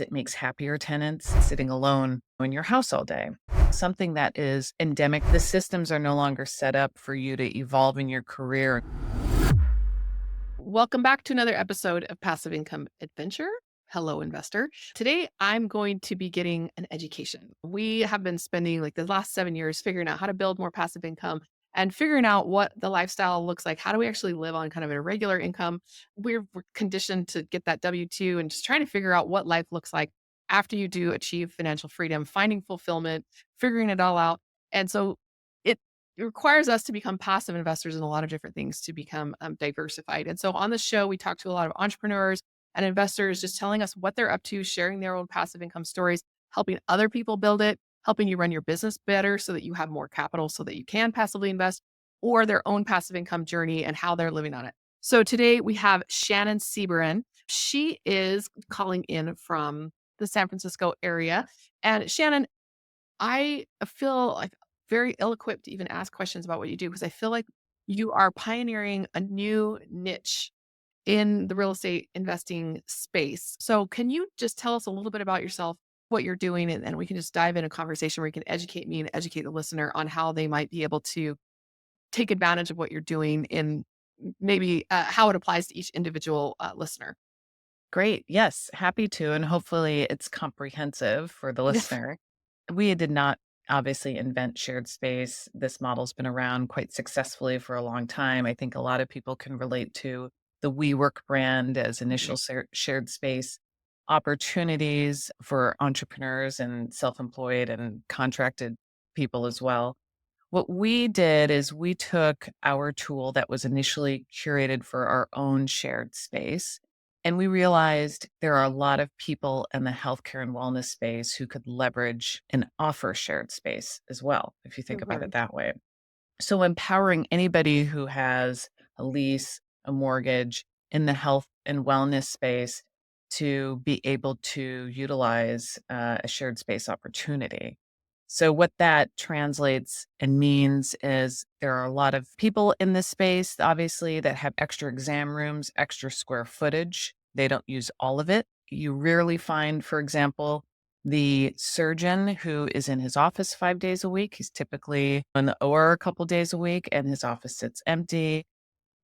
It makes happier tenants sitting alone in your house all day. Something that is endemic. The systems are no longer set up for you to evolve in your career. Welcome back to another episode of Passive Income Adventure. Hello, investor. Today, I'm going to be getting an education. We have been spending like the last 7 years figuring out how to build more passive income and figuring out what the lifestyle looks like. How do we actually live on kind of a regular income? We're conditioned to get that W 2 and just trying to figure out what life looks like after you do achieve financial freedom, finding fulfillment, figuring it all out. And so it requires us to become passive investors in a lot of different things to become diversified. And so on the show, we talk to a lot of entrepreneurs and investors just telling us what they're up to, sharing their own passive income stories, helping other people build it, helping you run your business better so that you have more capital so that you can passively invest, or their own passive income journey and how they're living on it. So today we have Shannon Seeberan. She is calling in from the San Francisco area. And Shannon, I feel like very ill-equipped to even ask questions about what you do because I feel like you are pioneering a new niche in the real estate investing space. So can you just tell us a little bit about yourself, what you're doing, and then we can just dive in a conversation where you can educate me and educate the listener on how they might be able to take advantage of what you're doing in maybe how it applies to each individual listener. Great. Yes, happy to. And hopefully it's comprehensive for the listener. We did not obviously invent shared space. This model's been around quite successfully for a long time. I think a lot of people can relate to the WeWork brand as initial shared space opportunities for entrepreneurs and self employed and contracted people as well. What we did is we took our tool that was initially curated for our own shared space, and we realized there are a lot of people in the healthcare and wellness space who could leverage and offer shared space as well, if you think about it Mhm. that way. So, empowering anybody who has a lease, a mortgage in the health and wellness space to be able to utilize a shared space opportunity. So, what that translates and means is there are a lot of people in this space, obviously, that have extra exam rooms, extra square footage. They don't use all of it. You rarely find, for example, the surgeon who is in his office 5 days a week. He's typically in the OR a couple days a week and his office sits empty.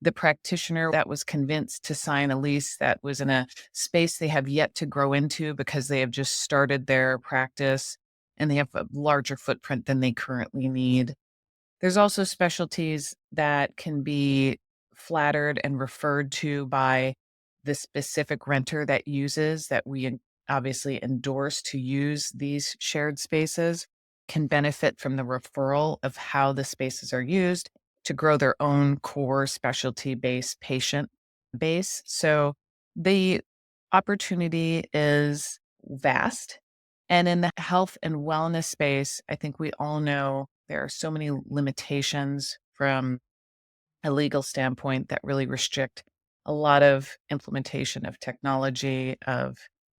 The practitioner that was convinced to sign a lease that was in a space they have yet to grow into because they have just started their practice and they have a larger footprint than they currently need. There's also specialties that can be flattered and referred to by the specific renter that uses that obviously endorse to use these shared spaces can benefit from the referral of how the spaces are used to grow their own core specialty based patient base. So the opportunity is vast. And in the health and wellness space, I think we all know there are so many limitations from a legal standpoint that really restrict a lot of implementation of technology, of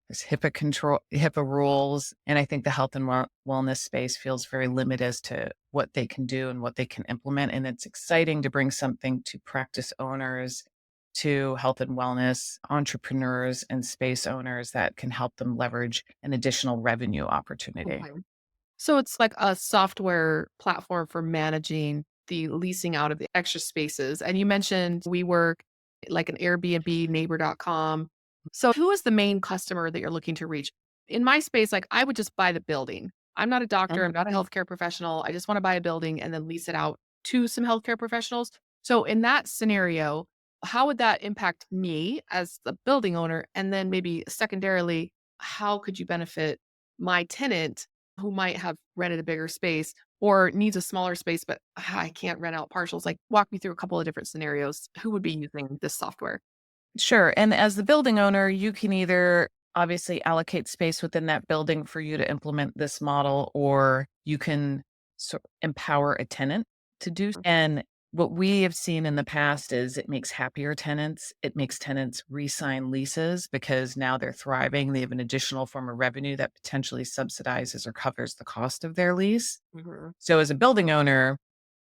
this HIPAA rules. And I think the health and wellness space feels very limited as to what they can do and what they can implement. And it's exciting to bring something to practice owners, to health and wellness entrepreneurs and space owners that can help them leverage an additional revenue opportunity. Okay. So it's like a software platform for managing the leasing out of the extra spaces. And you mentioned WeWork, like an Airbnb, neighbor.com. So who is the main customer that you're looking to reach? In my space, like I would just buy the building. I'm not a doctor, I'm not a healthcare professional. I just want to buy a building and then lease it out to some healthcare professionals. So in that scenario, how would that impact me as the building owner? And then maybe secondarily, how could you benefit my tenant who might have rented a bigger space or needs a smaller space, but I can't rent out partials. Like, walk me through a couple of different scenarios. Who would be using this software? Sure. And as the building owner, you can either obviously allocate space within that building for you to implement this model, or you can empower a tenant to do. And what we have seen in the past is it makes happier tenants. It makes tenants re-sign leases because now they're thriving. They have an additional form of revenue that potentially subsidizes or covers the cost of their lease. Mhm. So as a building owner,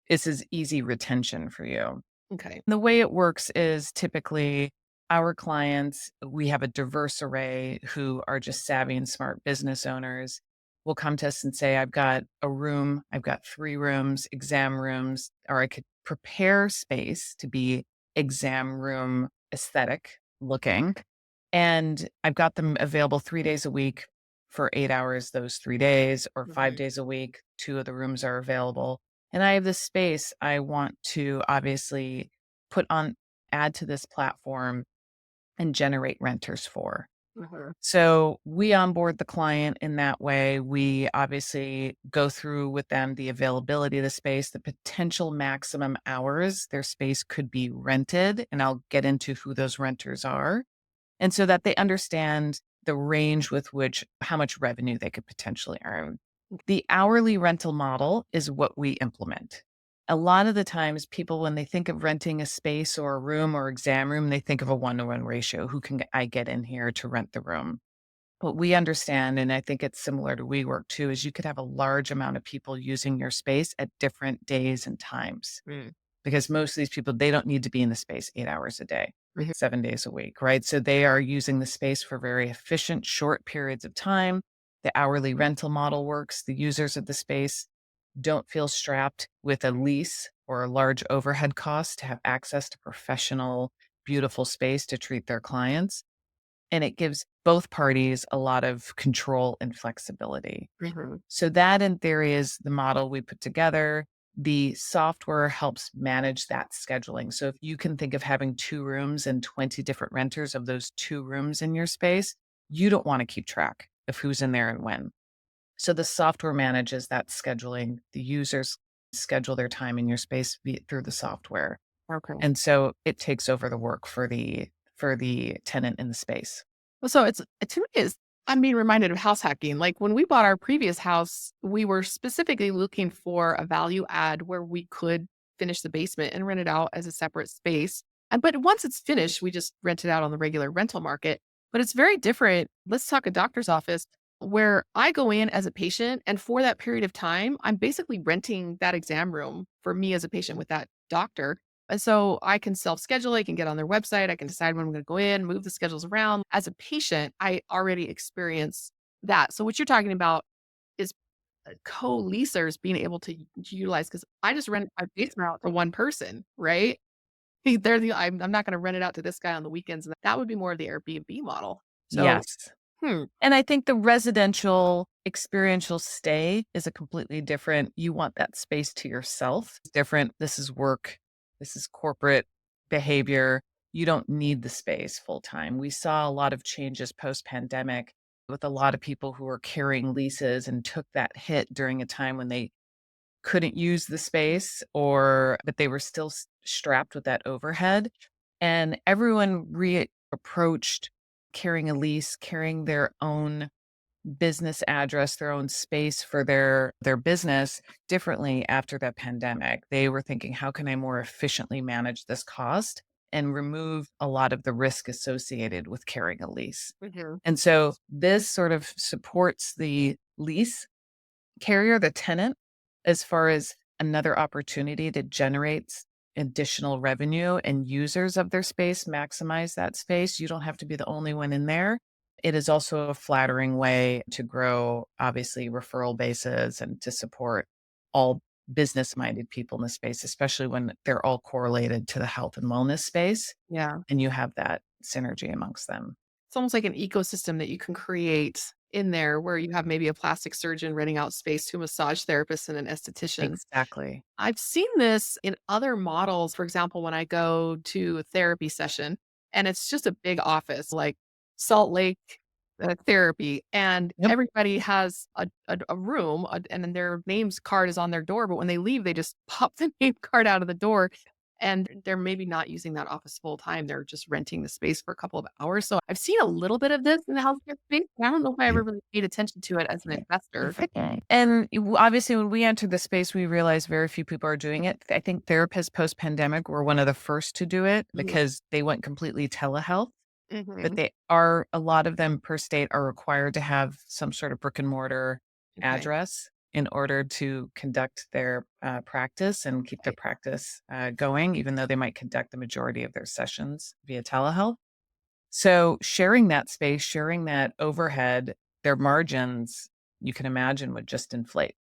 this is easy retention for you. Okay. The way it works is typically our clients, we have a diverse array who are just savvy and smart business owners, will come to us and say, I've got a room, I've got 3 rooms, exam rooms, or I could prepare space to be exam room aesthetic looking. And I've got them available 3 days a week for 8 hours those 3 days, or five Mhm. days a week. 2 of the rooms are available. And I have this space I want to obviously put on, add to this platform and generate renters for. Mhm. So we onboard the client in that way. We obviously go through with them the availability of the space, the potential maximum hours their space could be rented. And I'll get into who those renters are. And so that they understand the range with which how much revenue they could potentially earn. The hourly rental model is what we implement. A lot of the times, people, when they think of renting a space or a room or exam room, they think of a 1-to-1 ratio. Who can I get in here to rent the room? What we understand, and I think it's similar to WeWork too, is you could have a large amount of people using your space at different days and times, Mm. because most of these people, they don't need to be in the space 8 hours a day, Mhm. 7 days a week, right? So they are using the space for very efficient, short periods of time. The hourly rental model works. The users of the space don't feel strapped with a lease or a large overhead cost to have access to professional, beautiful space to treat their clients. And it gives both parties a lot of control and flexibility. Mhm. So that in theory is the model we put together. The software helps manage that scheduling. So if you can think of having 2 rooms and 20 different renters of those 2 rooms in your space, you don't want to keep track of who's in there and when. So the software manages that scheduling. The users schedule their time in your space through the software. Okay. And so it takes over the work for the tenant in the space. Well, so it's to me is I'm being reminded of house hacking. Like when we bought our previous house, we were specifically looking for a value add where we could finish the basement and rent it out as a separate space. And but once it's finished, we just rent it out on the regular rental market. But it's very different. Let's talk a doctor's office where I go in as a patient and for that period of time, I'm basically renting that exam room for me as a patient with that doctor. And so I can self-schedule, I can get on their website, I can decide when I'm going to go in, move the schedules around. As a patient, I already experience that. So what you're talking about is co-leasers being able to utilize because I just rent my basement out to one person, right? They're the I'm not going to rent it out to this guy on the weekends. And that would be more of the Airbnb model. So, Yes. hmm, And I think the residential experiential stay is a completely different, you want that space to yourself. It's different. This is work. This is corporate behavior. You don't need the space full time. We saw a lot of changes post pandemic with a lot of people who were carrying leases and took that hit during a time when they couldn't use the space, or but they were still strapped with that overhead. And everyone approached carrying a lease, carrying their own business address, their own space for their business differently after the pandemic. They were thinking, how can I more efficiently manage this cost and remove a lot of the risk associated with carrying a lease? mhm, And so this sort of supports the lease carrier, the tenant, as far as another opportunity to generate additional revenue and users of their space maximize that space. You don't have to be the only one in there. It is also a flattering way to grow, obviously, referral bases and to support all business minded people in the space, especially when they're all correlated to the health and wellness space yeah. and you have that synergy amongst them. It's almost like an ecosystem that you can create in there where you have maybe a plastic surgeon renting out space to a massage therapist and an esthetician. Exactly. I've seen this in other models. For example, when I go to a therapy session and it's just a big office like Salt Lake therapy, and Yep. everybody has a room and then their names card is on their door. But when they leave, they just pop the name card out of the door. And they're maybe not using that office full time. They're just renting the space for a couple of hours. So I've seen a little bit of this in the healthcare space. I don't know if I ever really paid attention to it as an investor. And obviously, when we entered the space, we realized very few people are doing it. I think therapists post pandemic were one of the first to do it Mhm. because they went completely telehealth. But Mhm. they are, a lot of them per state are required to have some sort of brick and mortar Okay. address in order to conduct their practice and keep their Right. practice going, even though they might conduct the majority of their sessions via telehealth. So sharing that space, sharing that overhead, their margins, you can imagine, would just inflate.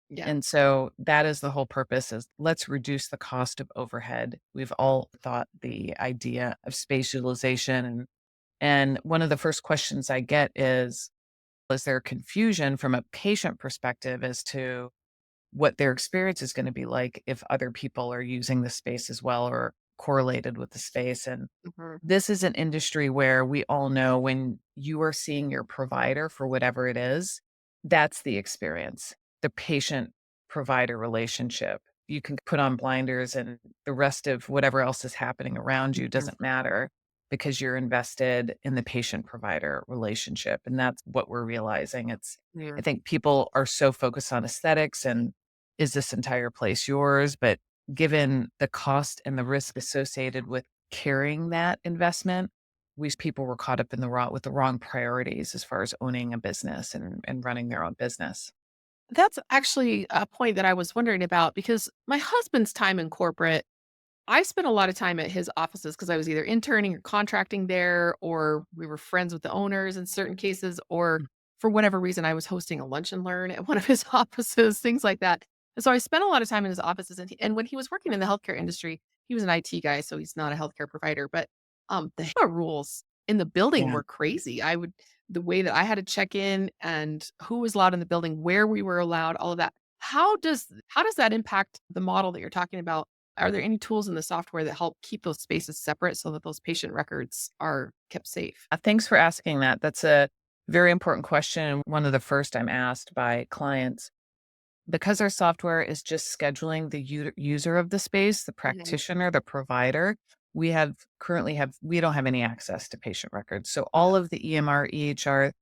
Yeah. And so that is the whole purpose, is let's reduce the cost of overhead. We've all thought the idea of space utilization, and one of the first questions I get is there confusion from a patient perspective as to what their experience is going to be like if other people are using the space as well or correlated with the space. And Mhm. this is an industry where we all know when you are seeing your provider for whatever it is, that's the experience, the patient provider relationship. You can put on blinders and the rest of whatever else is happening around you Mhm. doesn't matter because you're invested in the patient provider relationship. And that's what we're realizing. I Yeah. think people are so focused on aesthetics and is this entire place yours? But given the cost and the risk associated with carrying that investment, people were caught up in the wrong priorities as far as owning a business and running their own business. That's actually a point that I was wondering about because my husband's time in corporate, I spent a lot of time at his offices because I was either interning or contracting there, or we were friends with the owners in certain cases, or Mm. for whatever reason, I was hosting a lunch and learn at one of his offices, things like that. And so I spent a lot of time in his offices, and when he was working in the healthcare industry, he was an IT guy, so he's not a healthcare provider. But the HIPAA rules in the building Yeah. were crazy. The way that I had to check in and who was allowed in the building, where we were allowed, all of that. How does that impact the model that you're talking about? Are there any tools in the software that help keep those spaces separate so that those patient records are kept safe? Thanks for asking that. That's a very important question. One of the first I'm asked by clients. Because our software is just scheduling the user of the space, the Mhm. practitioner, the provider, we don't have any access to patient records. So Yeah. all of the EMR, EHR,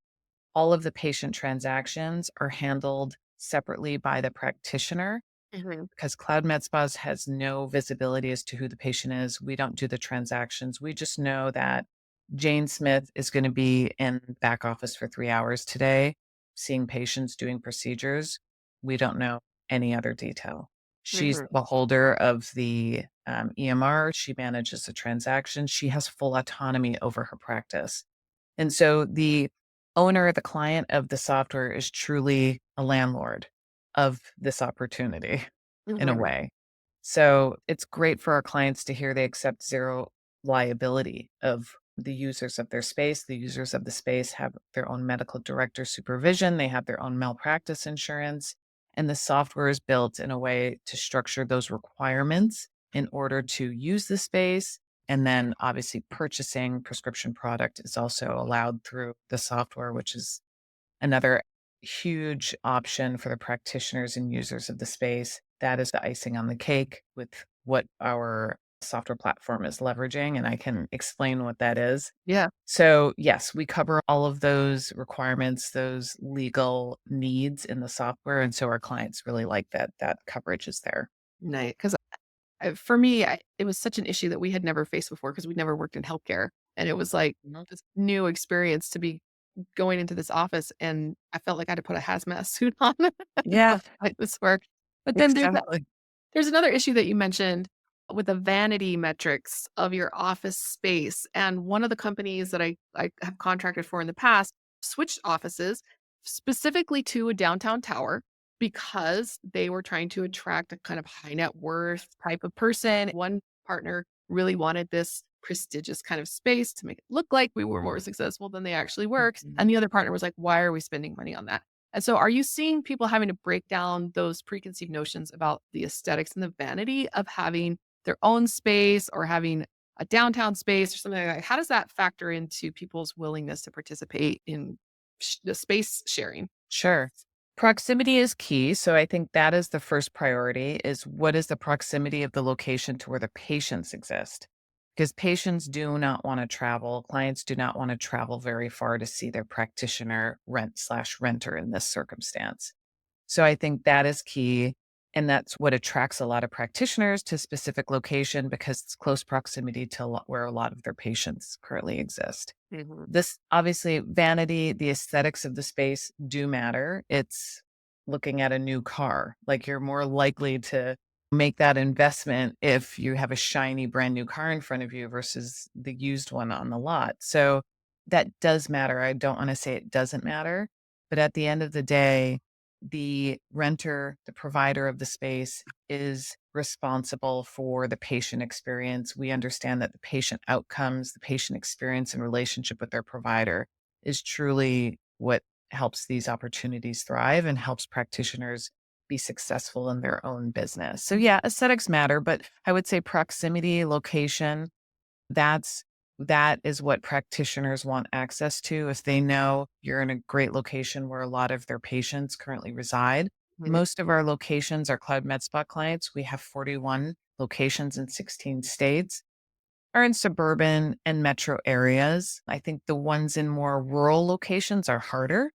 all of the patient transactions are handled separately by the practitioner Mhm. because Cloud Med Spas has no visibility as to who the patient is. We don't do the transactions. We just know that Jane Smith is going to be in back office for 3 hours today, seeing patients, doing procedures. We don't know any other detail. She's Mhm. the holder of the EMR. She manages the transactions. She has full autonomy over her practice. And so the owner, the client of the software is truly a landlord of this opportunity in a Mhm. way. So it's great for our clients to hear they accept zero liability of the users of their space. The users of the space have their own medical director supervision, they have their own malpractice insurance, and the software is built in a way to structure those requirements in order to use the space. And then obviously purchasing prescription product is also allowed through the software, which is another huge option for the practitioners and users of the space. That is the icing on the cake with what our software platform is leveraging, and I can explain what that is. Yeah. So, yes, we cover all of those requirements, those legal needs in the software, and so our clients really like that coverage is there. Nice. Because for me, it was such an issue that we had never faced before because we'd never worked in healthcare, and it was like Mhm. this new experience to be going into this office, and I felt like I had to put a hazmat suit on Yeah, to find this work. But then exactly. there's another issue that you mentioned with the vanity metrics of your office space. And one of the companies that I have contracted for in the past switched offices specifically to a downtown tower because they were trying to attract a kind of high net worth type of person. One partner really wanted this prestigious kind of space to make it look like we were more successful than they actually were. Mhm. And the other partner was like, why are we spending money on that? And so are you seeing people having to break down those preconceived notions about the aesthetics and the vanity of having their own space or having a downtown space or something like that? How does that factor into people's willingness to participate in the space sharing? Sure. Proximity is key. So I think that is the first priority is what is the proximity of the location to where the patients exist? Because patients do not want to travel. Clients do not want to travel very far to see their practitioner renter in this circumstance. So I think that is key. And that's what attracts a lot of practitioners to a specific location because it's close proximity to where a lot of their patients currently exist. Mhm. This obviously vanity, the aesthetics of the space do matter. It's looking at a new car. Like you're more likely to make that investment if you have a shiny brand new car in front of you versus the used one on the lot. So that does matter. I don't wanna say it doesn't matter, but at the end of the day, the renter, the provider of the space is responsible for the patient experience. We understand that the patient outcomes, the patient experience and relationship with their provider is truly what helps these opportunities thrive and helps practitioners be successful in their own business. So yeah, aesthetics matter, but I would say proximity, location, that's that is what practitioners want access to. If they know you're in a great location where a lot of their patients currently reside. Mhm. Most of our locations are Cloud MedSpa clients. We have 41 locations in 16 states, are in suburban and metro areas. I think the ones in more rural locations are harder.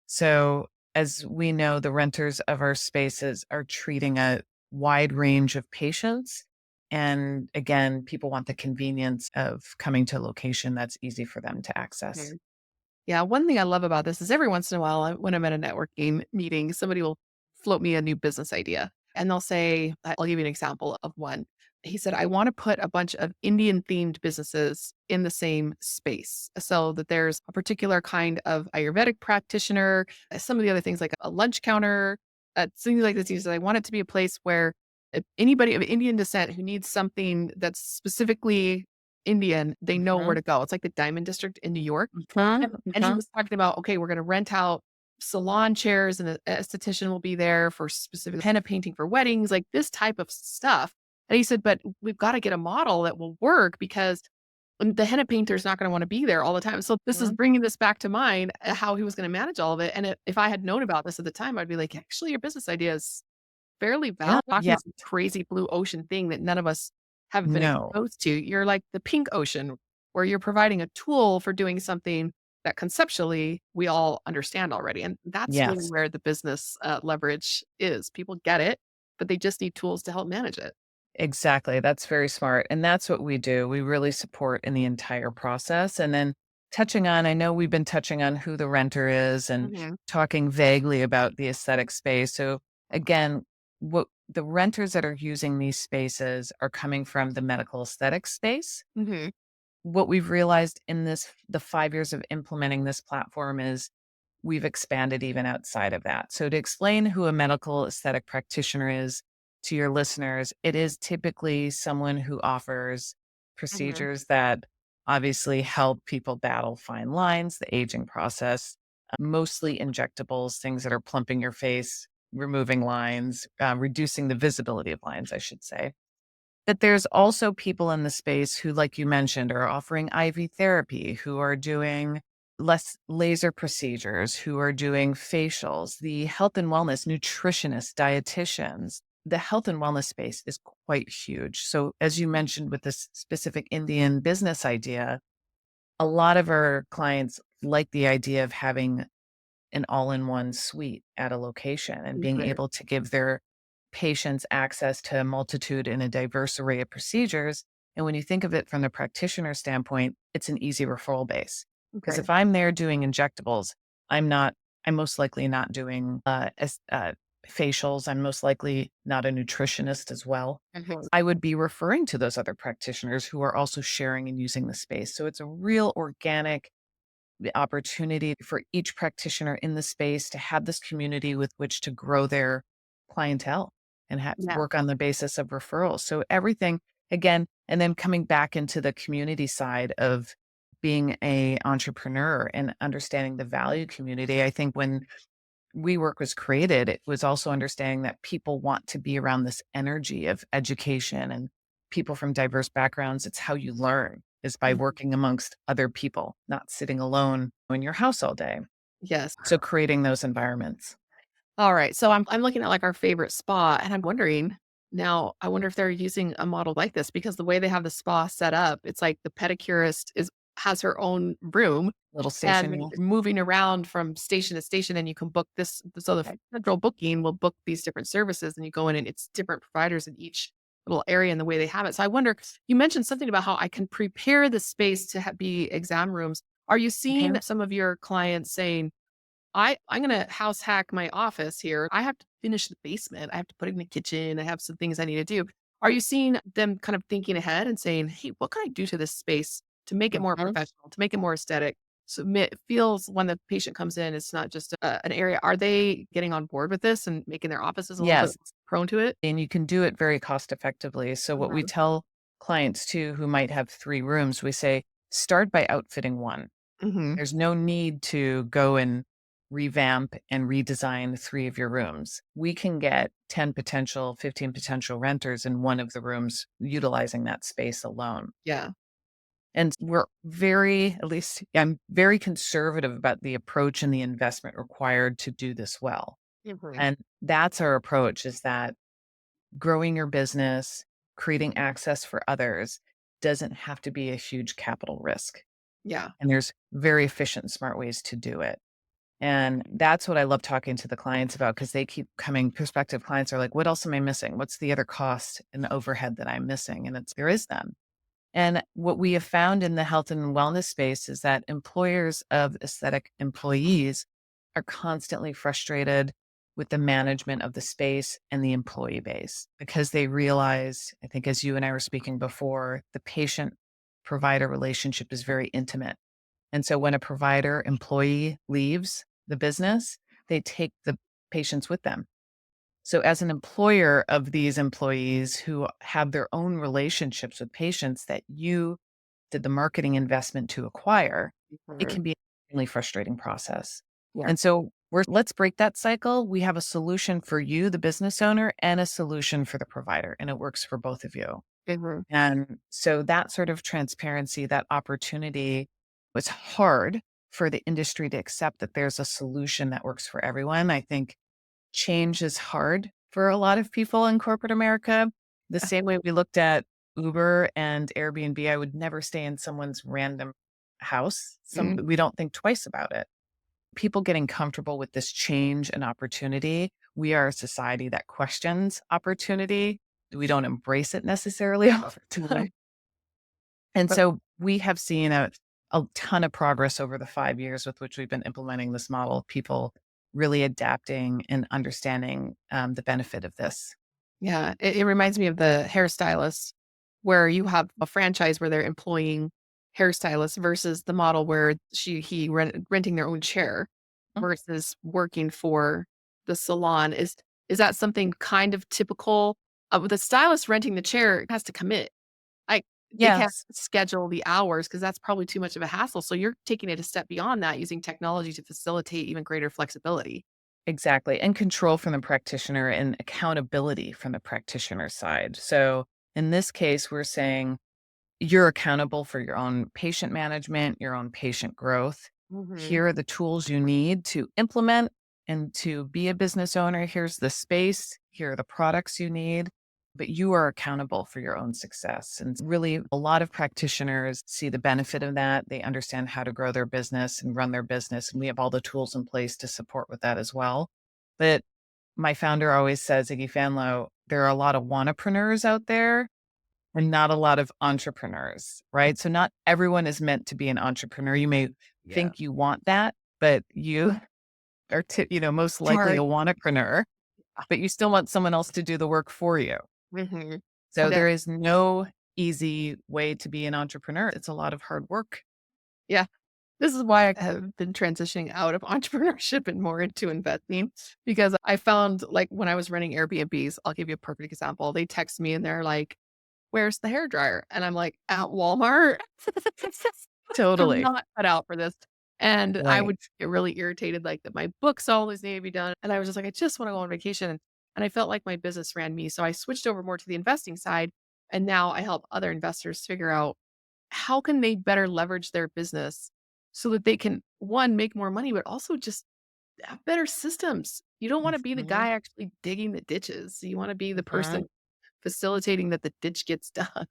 So, as we know, the renters of our spaces are treating a wide range of patients. And again, people want the convenience of coming to a location that's easy for them to access. Mhm. Yeah, one thing I love about this is every once in a while, when I'm at a networking meeting, somebody will float me a new business idea. And they'll say, I'll give you an example of one. He said, I want to put a bunch of Indian themed businesses in the same space so that there's a particular kind of Ayurvedic practitioner, some of the other things like a lunch counter, things like this. He said, I want it to be a place where if anybody of Indian descent who needs something that's specifically Indian, they know where Mhm, to go. It's like the Diamond District in New York. mhm, And he mhm. was talking about, okay, we're gonna rent out salon chairs and a esthetician will be there for specific henna painting for weddings, like this type of stuff. And he said, but we've got to get a model that will work because the henna painter is not going to want to be there all the time. So this is Mhm. bringing this back to mind, how he was going to manage all of it. And if I had known about this at the time, I'd be like, actually, your business idea is fairly Yeah, valid. Talking yeah. about some crazy blue ocean thing that none of us have been No. exposed to. You're like the pink ocean, where you're providing a tool for doing something that conceptually we all understand already. And that's really Yes. where the business leverage is. People get it, but they just need tools to help manage it. Exactly, that's very smart, and that's what we do. We really support in the entire process, and then touching on I know we've been touching on who the renter is and Hmm. talking vaguely about the aesthetic space. So, again, what the renters that are using these spaces are coming from the medical aesthetics space. Hmm. What we've realized in the 5 years of implementing this platform is we've expanded even outside of that. So, to explain who a medical aesthetic practitioner is to your listeners, it is typically someone who offers Hmm. procedures that obviously help people battle fine lines, the aging process, mostly injectables, things that are plumping your face, removing lines, reducing the visibility of lines, I should say. But there's also people in the space who, like you mentioned, are offering IV therapy, who are doing less laser procedures, who are doing facials, the health and wellness, nutritionists, dietitians. The health and wellness space is quite huge. So, as you mentioned with this specific Indian business idea, a lot of our clients like the idea of having an all-in-one suite at a location and being Okay. able to give their patients access to a multitude and a diverse array of procedures. And when you think of it from the practitioner standpoint, it's an easy referral base. Because Okay. if I'm there doing injectables, I'm not, I'm most likely not doing facials. I'm most likely not a nutritionist as well. Mhm. I would be referring to those other practitioners who are also sharing and using the space. So it's a real organic the opportunity for each practitioner in the space to have this community with which to grow their clientele and Yeah. work on the basis of referrals. So everything again, and then coming back into the community side of being a entrepreneur and understanding the value community. I think when WeWork was created, it was also understanding that people want to be around this energy of education and people from diverse backgrounds. It's how you learn is by Mhm. working amongst other people, not sitting alone in your house all day. Yes. So creating those environments. All right. So I'm looking at like our favorite spa and I'm wondering now, I wonder if they're using a model like this because the way they have the spa set up, it's like the pedicurist is has her own room Little and station. you're moving around from station to station and you can book this. So the central booking will book these different services and you go in and it's different providers in each little area and the way they have it. So I wonder, you mentioned something about how I can prepare the space to be exam rooms. Are you seeing Mhm. some of your clients saying, I'm gonna house hack my office here. I have to finish the basement. I have to put it in the kitchen. I have some things I need to do. Are you seeing them kind of thinking ahead and saying, "Hey, what can I do to this space to make it more Mhm. professional, to make it more aesthetic. So it feels when the patient comes in, it's not just an area. Are they getting on board with this and making their offices a little bit Yes, prone to it? and you can do it very cost effectively. So what we Mhm. tell clients too who might have 3 rooms, we say, "Start by outfitting 1." Mhm. There's no need to go and revamp and redesign 3 of your rooms. We can get 10 potential, 15 potential renters in one of the rooms utilizing that space alone. Yeah. And we're very, at least I'm very conservative about the approach and the investment required to do this well. Mhm. And that's our approach, is that growing your business, creating access for others doesn't have to be a huge capital risk. Yeah. And there's very efficient and smart ways to do it. And that's what I love talking to the clients about, because they keep coming, prospective clients are like, what else am I missing? What's the other cost and overhead that I'm missing? And there is none. And what we have found in the health and wellness space is that employers of aesthetic employees are constantly frustrated with the management of the space and the employee base, because they realize, I think, as you and I were speaking before, the patient provider relationship is very intimate. And so when a provider employee leaves the business, they take the patients with them. So, as an employer of these employees who have their own relationships with patients that you did the marketing investment to acquire, it Mhm. can be an extremely frustrating process. Yeah. And so, let's break that cycle. We have a solution for you, the business owner, and a solution for the provider, and it works for both of you. Mhm. And so, that sort of transparency, that opportunity was hard for the industry to accept, that there's a solution that works for everyone. I think change is hard for a lot of people in corporate America. The same way we looked at Uber and Airbnb, I would never stay in someone's random house. Mm. We don't think twice about it. People getting comfortable with this change and opportunity. We are a society that questions opportunity. We don't embrace it necessarily all the time. Right. And But so we have seen a ton of progress over the 5 years with which we've been implementing this model, people really adapting and understanding the benefit of this. yeah, it reminds me of the hairstylist where you have a franchise where they're employing hairstylists versus the model where renting their own chair Mm. versus working for the salon. Is that something kind of typical? With the stylist renting the chair has to commit. Like, they can't Yes, schedule the hours because that's probably too much of a hassle. So you're taking it a step beyond that using technology to facilitate even greater flexibility. exactly. And control from the practitioner and accountability from the practitioner side. So in this case, we're saying, you're accountable for your own patient management, your own patient growth. Mhm. Here are the tools you need to implement and to be a business owner. Here's the space. Here are the products you need. But you are accountable for your own success. And really, a lot of practitioners see the benefit of that. They understand how to grow their business and run their business. And we have all the tools in place to support with that as well. But my founder always says, Iggy Fanlo, there are a lot of wannapreneurs out there and not a lot of entrepreneurs, right? So not everyone is meant to be an entrepreneur. You may Yeah. think you want that, but you are, most likely a Sorry. wannapreneur, but you still want someone else to do the work for you. Mhm. So That there is no easy way to be an entrepreneur. It's a lot of hard work. yeah. This is why I have been transitioning out of entrepreneurship and more into investing because I found, like, when I was running Airbnbs, I'll give you a perfect example. They text me and they're like, "Where's the hair dryer?" And I'm like, "At Walmart." I'm Totally. not cut out for this. And I Right. would get really irritated, like, that my books always need to be done. And I was just like, I just want to go on vacation. And I felt like my business ran me. So I switched over more to the investing side. And now I help other investors figure out how can they better leverage their business so that they can, one, make more money, but also just have better systems. You don't want to be the Mhm. guy actually digging the ditches. You want to be the Mhm. person facilitating that the ditch gets done.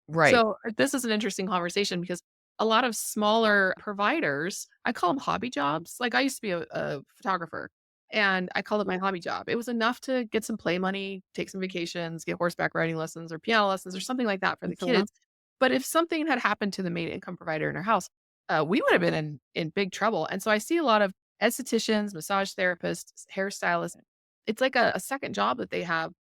Right. So this is an interesting conversation because a lot of smaller providers, I call them hobby jobs. Like, I used to be a photographer and I called it my hobby job. It was enough to get some play money, take some vacations, get horseback riding lessons or piano lessons or something like that for the Mhm. kids. But if something had happened to the main income provider in our house, we would have been in big trouble. And so I see a lot of estheticians, massage therapists, hairstylists. It's like a second job that they have,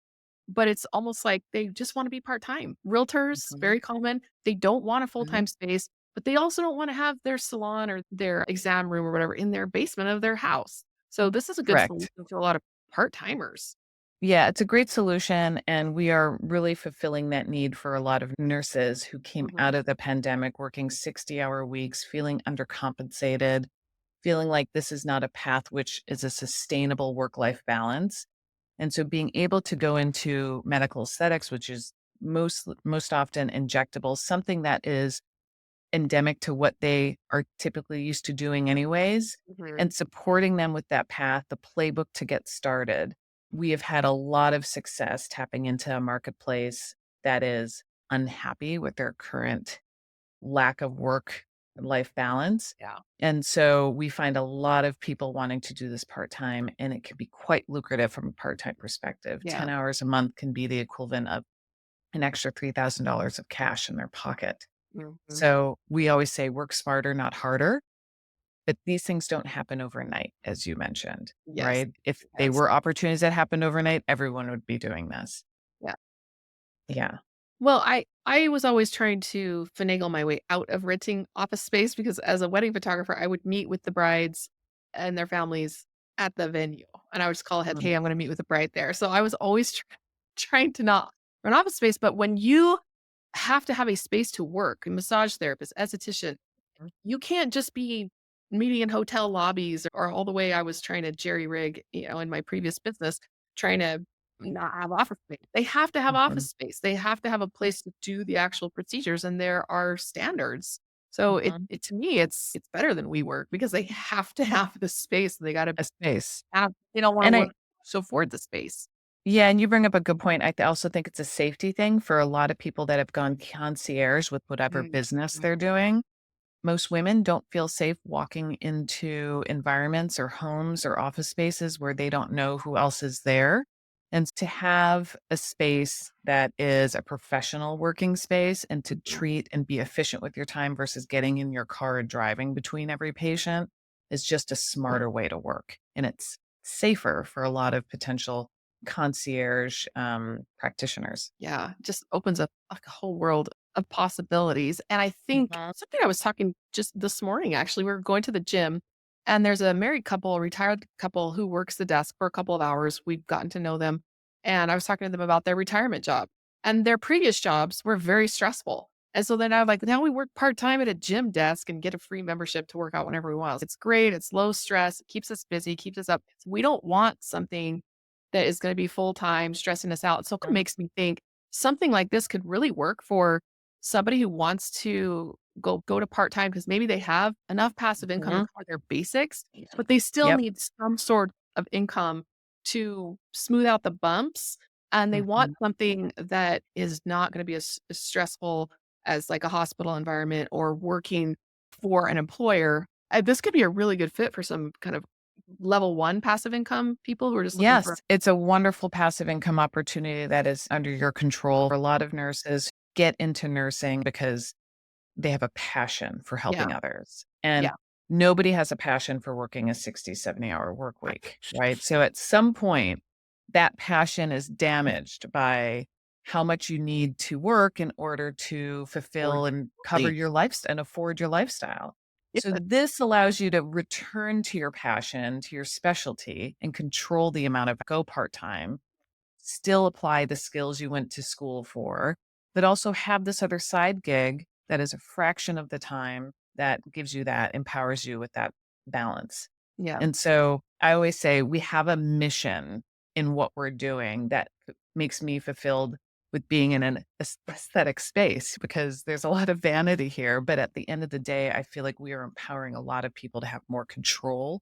but it's almost like they just wanna be part-time. Realtors, Mhm. very common. They don't want a Mhm. full-time space, but they also don't want to have their salon or their exam room or whatever in their basement of their house. So this is a good solution Correct. to a lot of part-timers. Yeah, it's a great solution, and we are really fulfilling that need for a lot of nurses who came Mhm, out of the pandemic working 60-hour weeks, feeling undercompensated, feeling like this is not a path which is a sustainable work-life balance. And so being able to go into medical aesthetics, which is most often injectable, something that is endemic to what they are typically used to doing anyways, mhm. and supporting them with that path, the playbook to get started. We have had a lot of success tapping into a marketplace that is unhappy with their current lack of work life balance. Yeah. And so we find a lot of people wanting to do this part time, and it can be quite lucrative from a part time perspective. Yeah. 10 hours a month can be the equivalent of an extra $3,000 of cash in their pocket. Mhm. So we always say work smarter, not harder. But these things don't happen overnight, as you mentioned, Yes. right? If they Yes. were opportunities that happened overnight, everyone would be doing this. Yeah. Yeah. Well, I was always trying to finagle my way out of renting office space because as a wedding photographer, I would meet with the brides and their families at the venue, and I would just call ahead, Mhm, "Hey, I'm gonna meet with the bride there." So I was always trying to not rent office space, but when you have to have a space to work, a massage therapist, esthetician, mhm, you can't just be meeting in hotel lobbies or all the way I was trying to jerry rig, in my previous business, trying to not have office space. They have to have office mhm, space. They have to have a place to do the actual procedures, and there are standards. So mhm. it to me, it's better than WeWork because they have to have the space. They got to A space. have. They don't want to And I work to afford the space. Yeah, and you bring up a good point. Also think it's a safety thing for a lot of people that have gone concierge with whatever Mm, business mm, they're doing. Most women don't feel safe walking into environments or homes or office spaces where they don't know who else is there. And to have a space that is a professional working space and to mhm. treat and be efficient with your time versus getting in your car and driving between every patient is just a smarter way to work. And it's safer for a lot of potential concierge practitioners. Yeah, it just opens up like a whole world of possibilities. And I think Mhm. something I was talking just this morning, actually, we were going to the gym and there's a married couple, a retired couple who works the desk for a couple of hours. We've gotten to know them. And I was talking to them about their retirement job and their previous jobs were very stressful. And so then I'm like, now we work part time at a gym desk and get a free membership to work out whenever we want. It's great. It's low stress. It keeps us busy, keeps us up. We don't want something that is going to be full time, stressing us out. So it Mhm. makes me think something like this could really work for somebody who wants to go to part-time because maybe they have enough passive income to Mhm. cover their basics, but they still Yep. need some sort of income to smooth out the bumps, and they want Mhm. something that is not gonna be as stressful as, like, a hospital environment or working for an employer. This could be a really good fit for some kind of level 1 passive income people who are just looking for. Yes, it's a wonderful passive income opportunity that is under your control. A lot of nurses get into nursing because they have a passion for Yeah, helping others. And yeah. nobody has a passion for working a 60, 70-hour work Right. week, right? So at some point, that passion is damaged by how much you need to work in order to fulfill and cover Affordability. your lifestyle and afford your lifestyle. So Yeah, this allows you to return to your passion, to your specialty, and control the amount of go part-time, still apply the skills you went to school for, but also have this other side gig that is a fraction of the time that gives you that, empowers you with that balance. yeah, And so I always say we have a mission in what we're doing that makes me fulfilled with being in an aesthetic space because there's a lot of vanity here. But at the end of the day, I feel like we are empowering a lot of people to have more control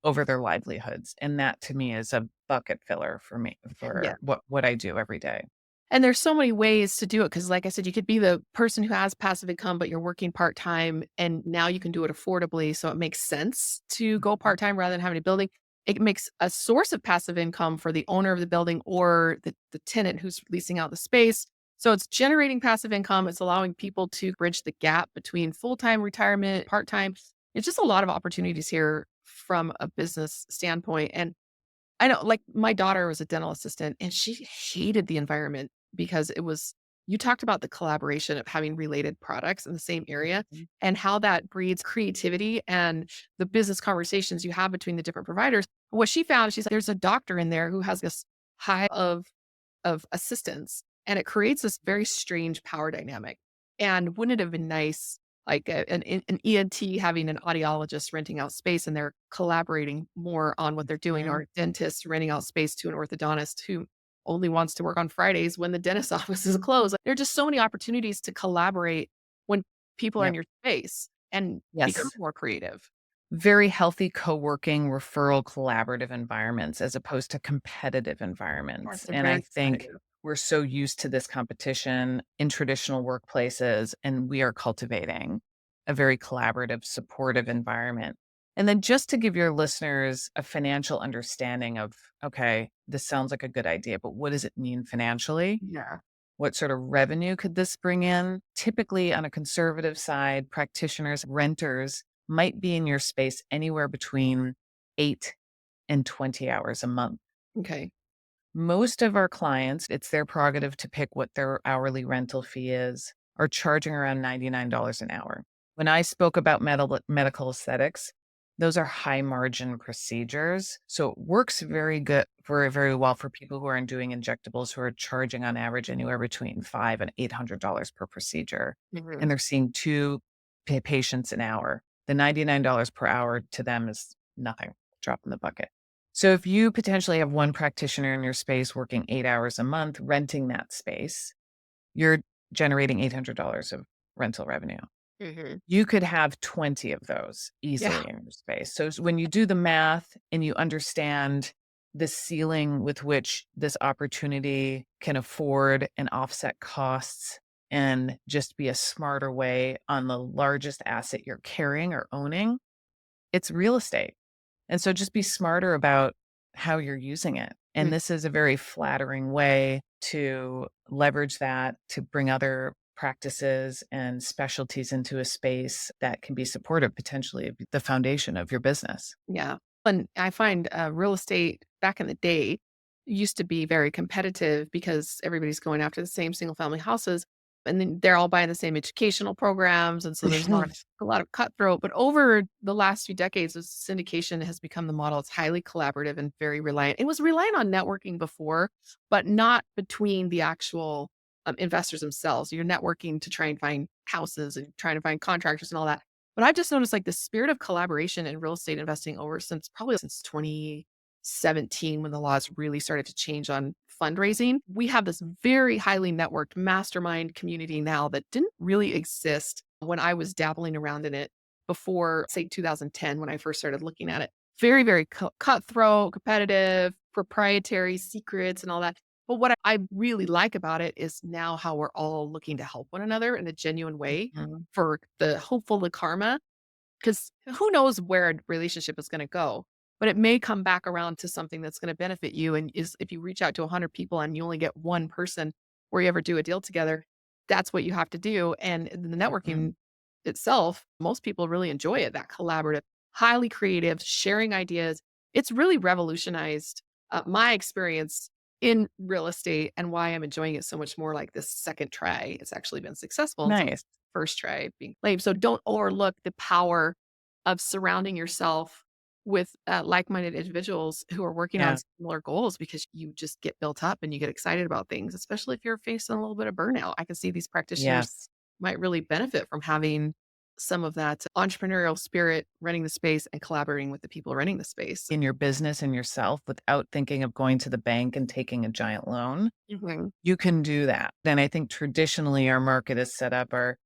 over their livelihoods, and that to me is a bucket filler for me yeah. for what I do every day. And there's so many ways to do it because, like I said, you could be the person who has passive income, but you're working part-time, and now you can do it affordably, so it makes sense to go Mhm, part-time rather than having a building. It makes a source of passive income for the owner of the building or the tenant who's leasing out the space. So it's generating passive income, it's allowing people to bridge the gap between full-time retirement, part-time. It's just a lot of opportunities here from a business standpoint, and I know, like, my daughter was a dental assistant, and she hated the environment because it was You talked about the collaboration of having related products in the same area Mhm. and how that breeds creativity and the business conversations you have between the different providers. What she found, she's like, there's a doctor in there who has this high of assistance, and it creates this very strange power dynamic. And wouldn't it have been nice, like an ENT having an audiologist renting out space and they're collaborating more on what they're doing, or Mhm. a dentist renting out space to an orthodontist who only wants to work on Fridays when the dentist's office is closed. Like, there are just so many opportunities to collaborate when people are in Yep. your space and become Yes. more creative. Very healthy co-working, referral, collaborative environments as opposed to competitive Yes, environments. they're And very I think competitive. we're so used to this competition in traditional workplaces, and we are cultivating a very collaborative, supportive environment. And then just to give your listeners a financial understanding of, okay, this sounds like a good idea, but what does it mean financially? Yeah. What sort of revenue could this bring in? Typically, on a conservative side, practitioners, renters might be in your space anywhere between 8 and 20 hours a month. Okay. Most of our clients, it's their prerogative to pick what their hourly rental fee is, are charging around $99 an hour. When I spoke about medical aesthetics, those are high margin procedures. So it works very good, very, very well for people who are doing injectables who are charging on average anywhere between five and $800 per procedure. Mhm. And they're seeing two patients an hour. The $99 per hour to them is nothing, drop in the bucket. So if you potentially have one practitioner in your space working 8 hours a month, renting that space, you're generating $800 of rental revenue. Mhm. You could have 20 of those Yeah. easily in your space. So when you do the math and you understand the ceiling with which this opportunity can afford and offset costs and just be a smarter way on the largest asset you're carrying or owning, it's real estate. And so just be smarter about how you're using it. And Mm. this is a very flattering way to leverage that to bring other practices and specialties into a space that can be supportive potentially of the foundation of your business. Yeah. And I find real estate back in the day used to be very competitive because everybody's going after the same single family houses, and then they're all buying the same educational programs. And so there's not a lot of cutthroat. But over the last few decades, this syndication has become the model. It's highly collaborative and very reliant. It was reliant on networking before, but not between the actual investors themselves. You're networking to try and find houses and trying to find contractors and all that. But I've just noticed, like, the spirit of collaboration in real estate investing over since probably since 2017 when the laws really started to change on fundraising. We have this very highly networked mastermind community now that didn't really exist when I was dabbling around in it before, say, 2010 when I first started looking at it. Very, very cutthroat, competitive, proprietary secrets and all that. But what I really like about it is now how we're all looking to help one another in a genuine way Mhm. for the hopeful, the karma, because who knows where a relationship is gonna go, but it may come back around to something that's gonna benefit you, and is if you reach out to 100 people and you only get one person where you ever do a deal together, that's what you have to do, and the Mhm. networking itself, most people really enjoy it, that collaborative, highly creative, sharing ideas. It's really revolutionized, my experience in real estate and why I'm enjoying it so much more like this second try. It's actually been successful and some Nice. first try being lame. So don't overlook the power of surrounding yourself with like-minded individuals who are working on Yeah. similar goals because you just get built up and you get excited about things, especially if you're facing a little bit of burnout. I can see these practitioners Yes. might really benefit from having some of that entrepreneurial spirit running the space and collaborating with the people running the space. In your business and yourself without thinking of going to the bank and taking a giant loan, Mhm. you can do that. And I think traditionally our market is set up, or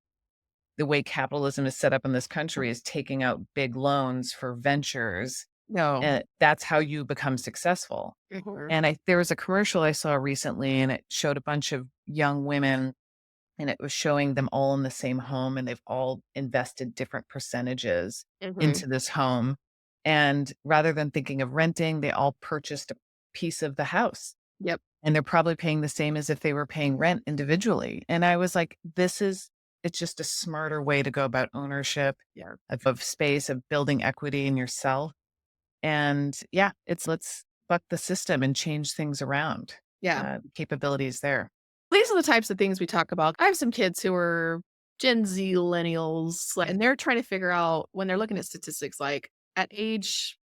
the way capitalism is set up in this country is taking out big loans for ventures. No. And that's how you become successful. Mhm. And there was a commercial I saw recently and it showed a bunch of young women and it was showing them all in the same home and they've all invested different percentages Mhm. into this home. And rather than thinking of renting, they all purchased a piece of the house Yep. and they're probably paying the same as if they were paying rent individually. And I was like, it's just a smarter way to go about ownership Yeah. of space, of building equity in yourself. And yeah, let's buck the system and change things around. Yeah. Capabilities there. These are the types of things we talk about. I have some kids who are Gen Z millennials, and they're trying to figure out when they're looking at statistics, like at age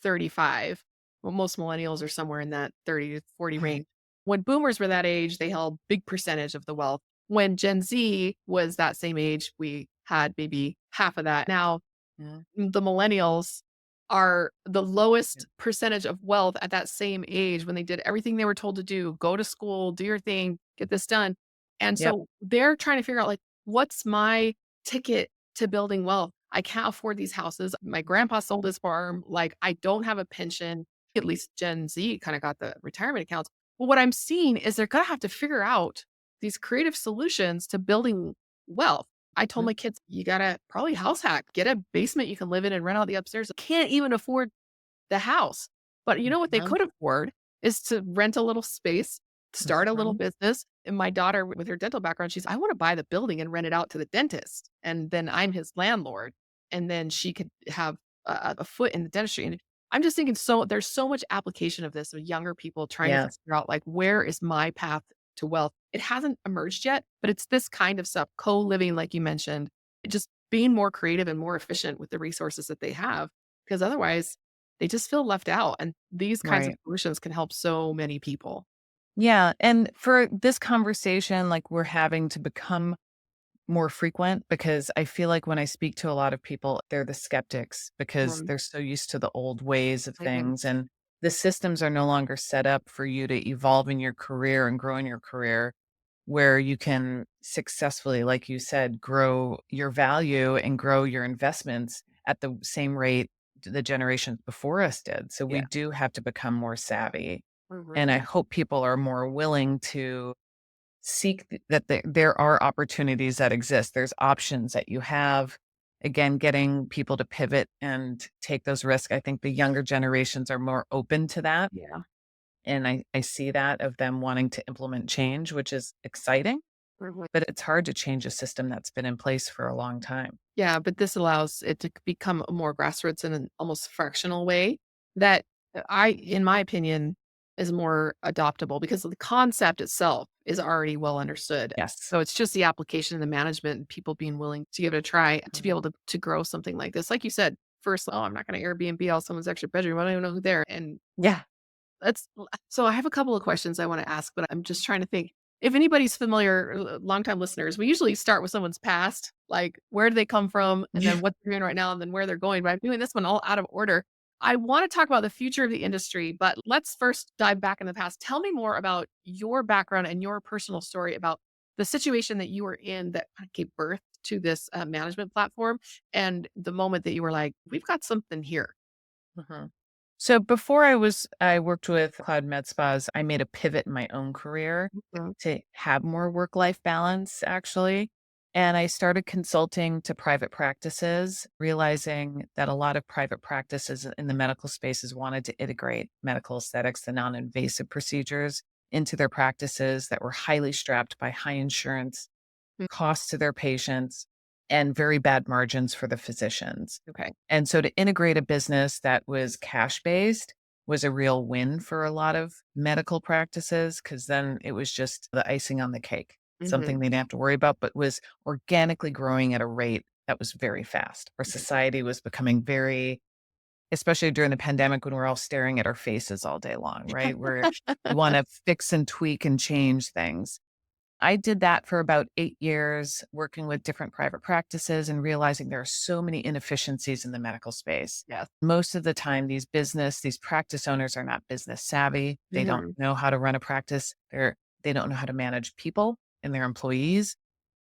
35, well, most millennials are somewhere in that 30 to 40 Right. range. When boomers were that age, they held big percentage of the wealth. When Gen Z was that same age, we had maybe half of that. Now Yeah. the millennials are the Yeah. lowest percentage of wealth at that same age when they did everything they were told to do, go to school, do your thing, get this done. And Yep. so they're trying to figure out like, what's my ticket to building wealth? I can't afford these houses. My grandpa sold his farm. Like I don't have a pension. At least Gen Z kind of got the retirement accounts. But what I'm seeing is they're going to have to figure out these creative solutions to building wealth. I told Mhm. my kids, "You gotta probably house hack, get a basement you can live in and rent out the upstairs." Can't even afford the house. But you know what they Mhm. could afford is to rent a little space, start a little Mhm. business. And my daughter, with her dental background, she's, "I wanna buy the building and rent it out to the dentist, and then I'm his landlord." And then she could have a foot in the dentistry. And I'm just thinking there's so much application of this, of younger people trying to Yes. figure out, like, where is my path to wealth? It hasn't emerged yet, but it's this kind of stuff, co-living, like you mentioned, just being more creative and more efficient with the resources that they have, because otherwise they just feel left out, and these kinds of Right. solutions can help so many people. Yeah. And for this conversation, like we're having to become more frequent because I feel like when I speak to a lot of people, they're the skeptics because Um, they're so used to the old ways of mhm. things. And the systems are no longer set up for you to evolve in your career and grow in your career where you can successfully, like you said, grow your value and grow your investments at the same rate the generations before us did. So we Yeah. do have to become more savvy. Mhm. And I hope people are more willing to seek that there are opportunities that exist. There's options that you have. Again, getting people to pivot and take those risks. I think the younger generations are more open to that. Yeah. And I see that of them wanting to implement change, which is exciting, Mhm. but it's hard to change a system that's been in place for a long time. Yeah, but this allows it to become a more grassroots in an almost fractional way that in my opinion, is more adoptable because the concept itself is already well understood. Yes. So it's just the application and the management and people being willing to give it a try to be Mhm. able to grow something like this. Like you said, first, oh, I'm not going to Airbnb out someone's extra bedroom. I don't even know who they're. And Yeah. Let's so I have a couple of questions I wanna ask, but I'm just trying to think. If anybody's familiar, longtime listeners, we usually start with someone's past, like where did they come from, and Yeah. then what they're doing right now, and then where they're going, but I'm doing this one all out of order. I wanna talk about the future of the industry, but let's first dive back in the past. Tell me more about your background and your personal story about the situation that you were in that kinda gave birth to this, management platform, and the moment that you were like, "We've got something here." Mhm. So before I worked with Cloud Med Spas, I made a pivot in my own career Mhm, to have more work-life balance actually. And I started consulting to private practices, realizing that a lot of private practices in the medical spaces wanted to integrate medical aesthetics, the non-invasive procedures into their practices that were highly strapped by high insurance mm, costs to their patients and very bad margins for the physicians. okay. And so to integrate a business that was cash based was a real win for a lot of medical practices because then it was just the icing on the cake, something Mhm. they didn't have to worry about, but was organically growing at a rate that was very fast. Our society was becoming very, especially during the pandemic when we're all staring at our faces all day long, right? Where we want to fix and tweak and change things. I did that for about 8 years, working with different private practices and realizing there are so many inefficiencies in the medical space. Yes. Most of the time, these practice owners are not business savvy. They don't Mhm. know how to run a practice. They don't know how to manage people and their employees.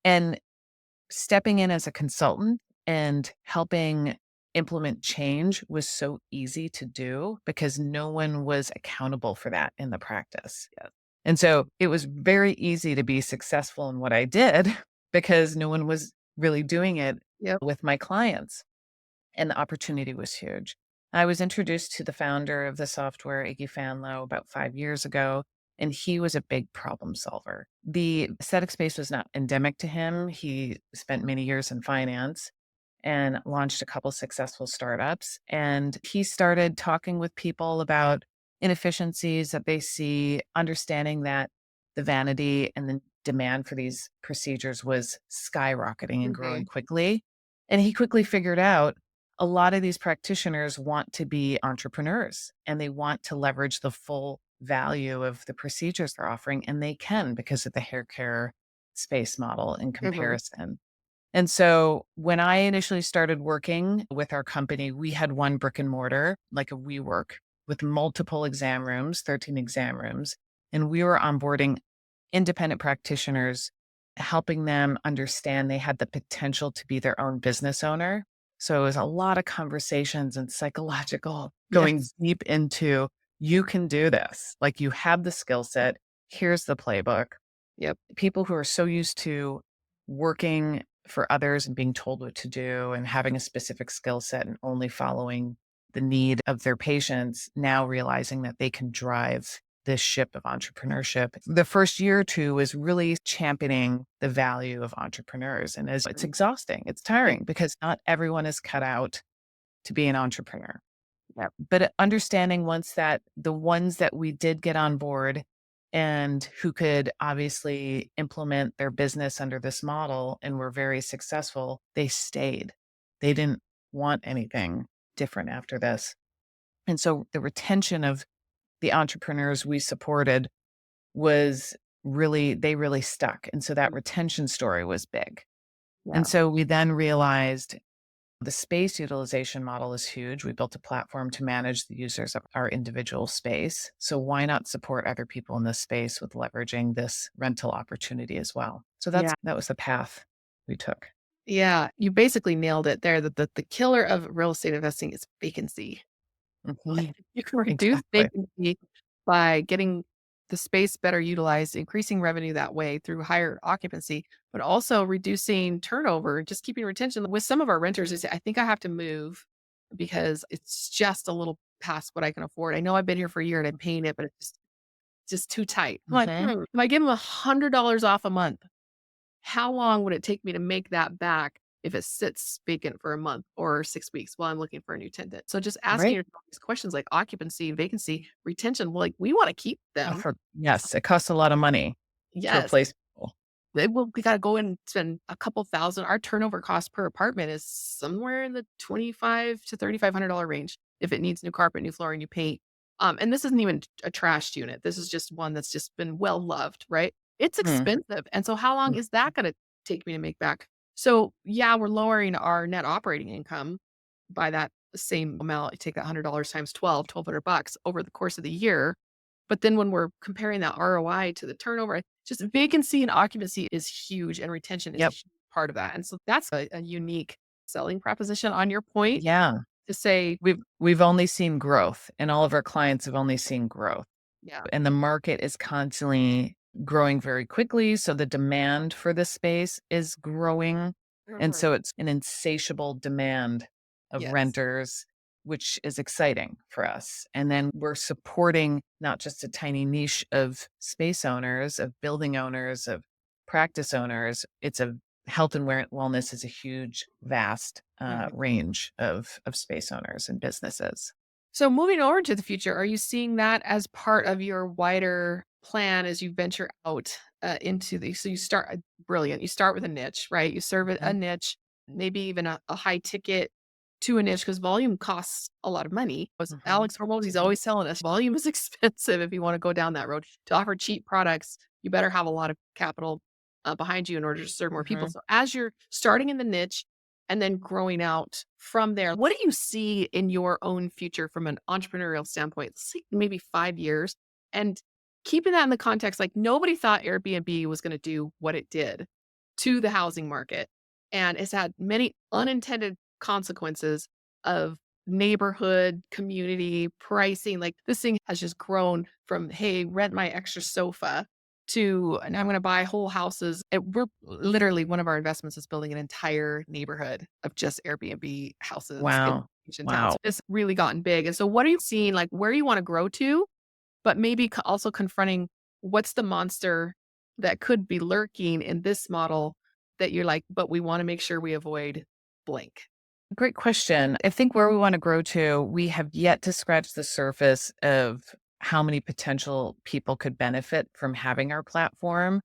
And stepping in as a consultant and helping implement change was so easy to do because no one was accountable for that in the practice. Yes. And so it was very easy to be successful in what I did because no one was really doing it Yep. with my clients. And the opportunity was huge. I was introduced to the founder of the software, Iggy Fanlo, about 5 years ago, and he was a big problem solver. The aesthetic space was not endemic to him. He spent many years in finance and launched a couple successful startups. And he started talking with people about inefficiencies that they see, understanding that the vanity and the demand for these procedures was skyrocketing and growing Mhm. quickly. And he quickly figured out a lot of these practitioners want to be entrepreneurs and they want to leverage the full value of the procedures they're offering. And they can because of the hair care space model in Mhm. comparison. And so when I initially started working with our company, we had one brick and mortar, like a WeWork, with multiple exam rooms, 13 exam rooms. And we were onboarding independent practitioners, helping them understand they had the potential to be their own business owner. So it was a lot of conversations and psychological going Yes. deep into you can do this. Like you have the skill set. Here's the playbook. Yep. People who are so used to working for others and being told what to do and having a specific skill set and only following the need of their patients, now realizing that they can drive this ship of entrepreneurship. The first year or two was really championing the value of entrepreneurs. And as it's exhausting, it's Yep. tiring because not everyone is cut out to be an entrepreneur. Yeah. But understanding once that the ones that we did get on board and who could obviously implement their business under this model and were very successful, they stayed. They didn't want anything different after this. And so the retention of the entrepreneurs we supported was really, they really stuck. And so that retention story was big. And Yeah. so we then realized the space utilization model is huge. We built a platform to manage the users of our individual space. So why not support other people in this space with leveraging this rental opportunity as well? So Yeah. that was the path we took. Yeah. You basically nailed it there. The killer of real estate investing is vacancy. Mhm. You can reduce Exactly. vacancy by getting the space better utilized, increasing revenue that way through higher occupancy, but also reducing turnover, just keeping retention. With some of our renters, they say, I think I have to move because it's just a little past what I can afford. I know I've been here for a year and I'm paying it, but it's just too tight. I'm like, Mhm. if I give them $100 off a month, how long would it take me to make that back if it sits vacant for a month or 6 weeks while I'm looking for a new tenant? So just asking Right. yourself these questions like occupancy, vacancy, retention, well, like we want to keep them. Yes, it costs a lot of money to Yes. replace people. We got to go and spend a couple thousand. Our turnover cost per apartment is somewhere in the 25 to $3,500 range. If it needs new carpet, new flooring, new paint. And this isn't even a trashed unit. This is just one that's just been well loved, right? It's Mm. expensive. And so how long is that going to take me to make back? So yeah, we're lowering our net operating income by that same amount. You take that $100 times 1,200 bucks over the course of the year. But then when we're comparing that ROI to the turnover, just vacancy and occupancy is huge and retention is a Yep. huge part of that. And so that's a unique selling proposition on your point Yeah. to say, We've only seen growth and all of our clients have only seen growth. yeah. And the market is constantly growing very quickly. So the demand for this space is growing. And Mhm. so it's an insatiable demand of Yes. renters, which is exciting for us. And then we're supporting not just a tiny niche of space owners, of building owners, of practice owners. It's a health and wellness is a huge, vast Mhm. range of space owners and businesses. So moving over to the future, are you seeing that as part of your wider plan as you venture out into the? So you start brilliant. You start with a niche, right? You serve a Mhm. niche, maybe even a high ticket to a niche because volume costs a lot of money. Was Mhm. Alex Hormones? He's always telling us volume is expensive if you want to go down that road. To offer cheap products, you better have a lot of capital behind you in order to serve more people. Mhm. So as you're starting in the niche, and then growing out from there. What do you see in your own future from an entrepreneurial standpoint? Let's say maybe 5 years. And keeping that in the context, like nobody thought Airbnb was going to do what it did to the housing market. And it's had many unintended consequences of neighborhood, community, pricing. Like this thing has just grown from, hey, rent my extra sofa to and I'm gonna buy whole houses. We're literally one of our investments is building an entire neighborhood of just Airbnb houses in Wow. Asian towns. Wow. It's really gotten big. And so what are you seeing, like, where you wanna grow to, but maybe also confronting what's the monster that could be lurking in this model that you're like, "But we wanna make sure we avoid blank." Great question. I think where we want to grow to, we have yet to scratch the surface of how many potential people could benefit from having our platform.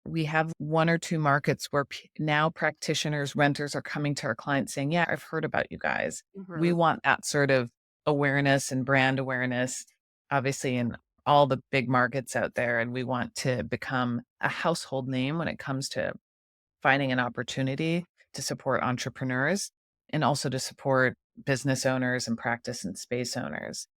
We have 1 or 2 markets where now practitioners, renters are coming to our clients saying, "Yeah, I've heard about you guys." We Mhm. want that sort of awareness and brand awareness, obviously, in all the big markets out there, and we want to become a household name when it comes to finding an opportunity to support entrepreneurs and also to support business owners and practice and space owners.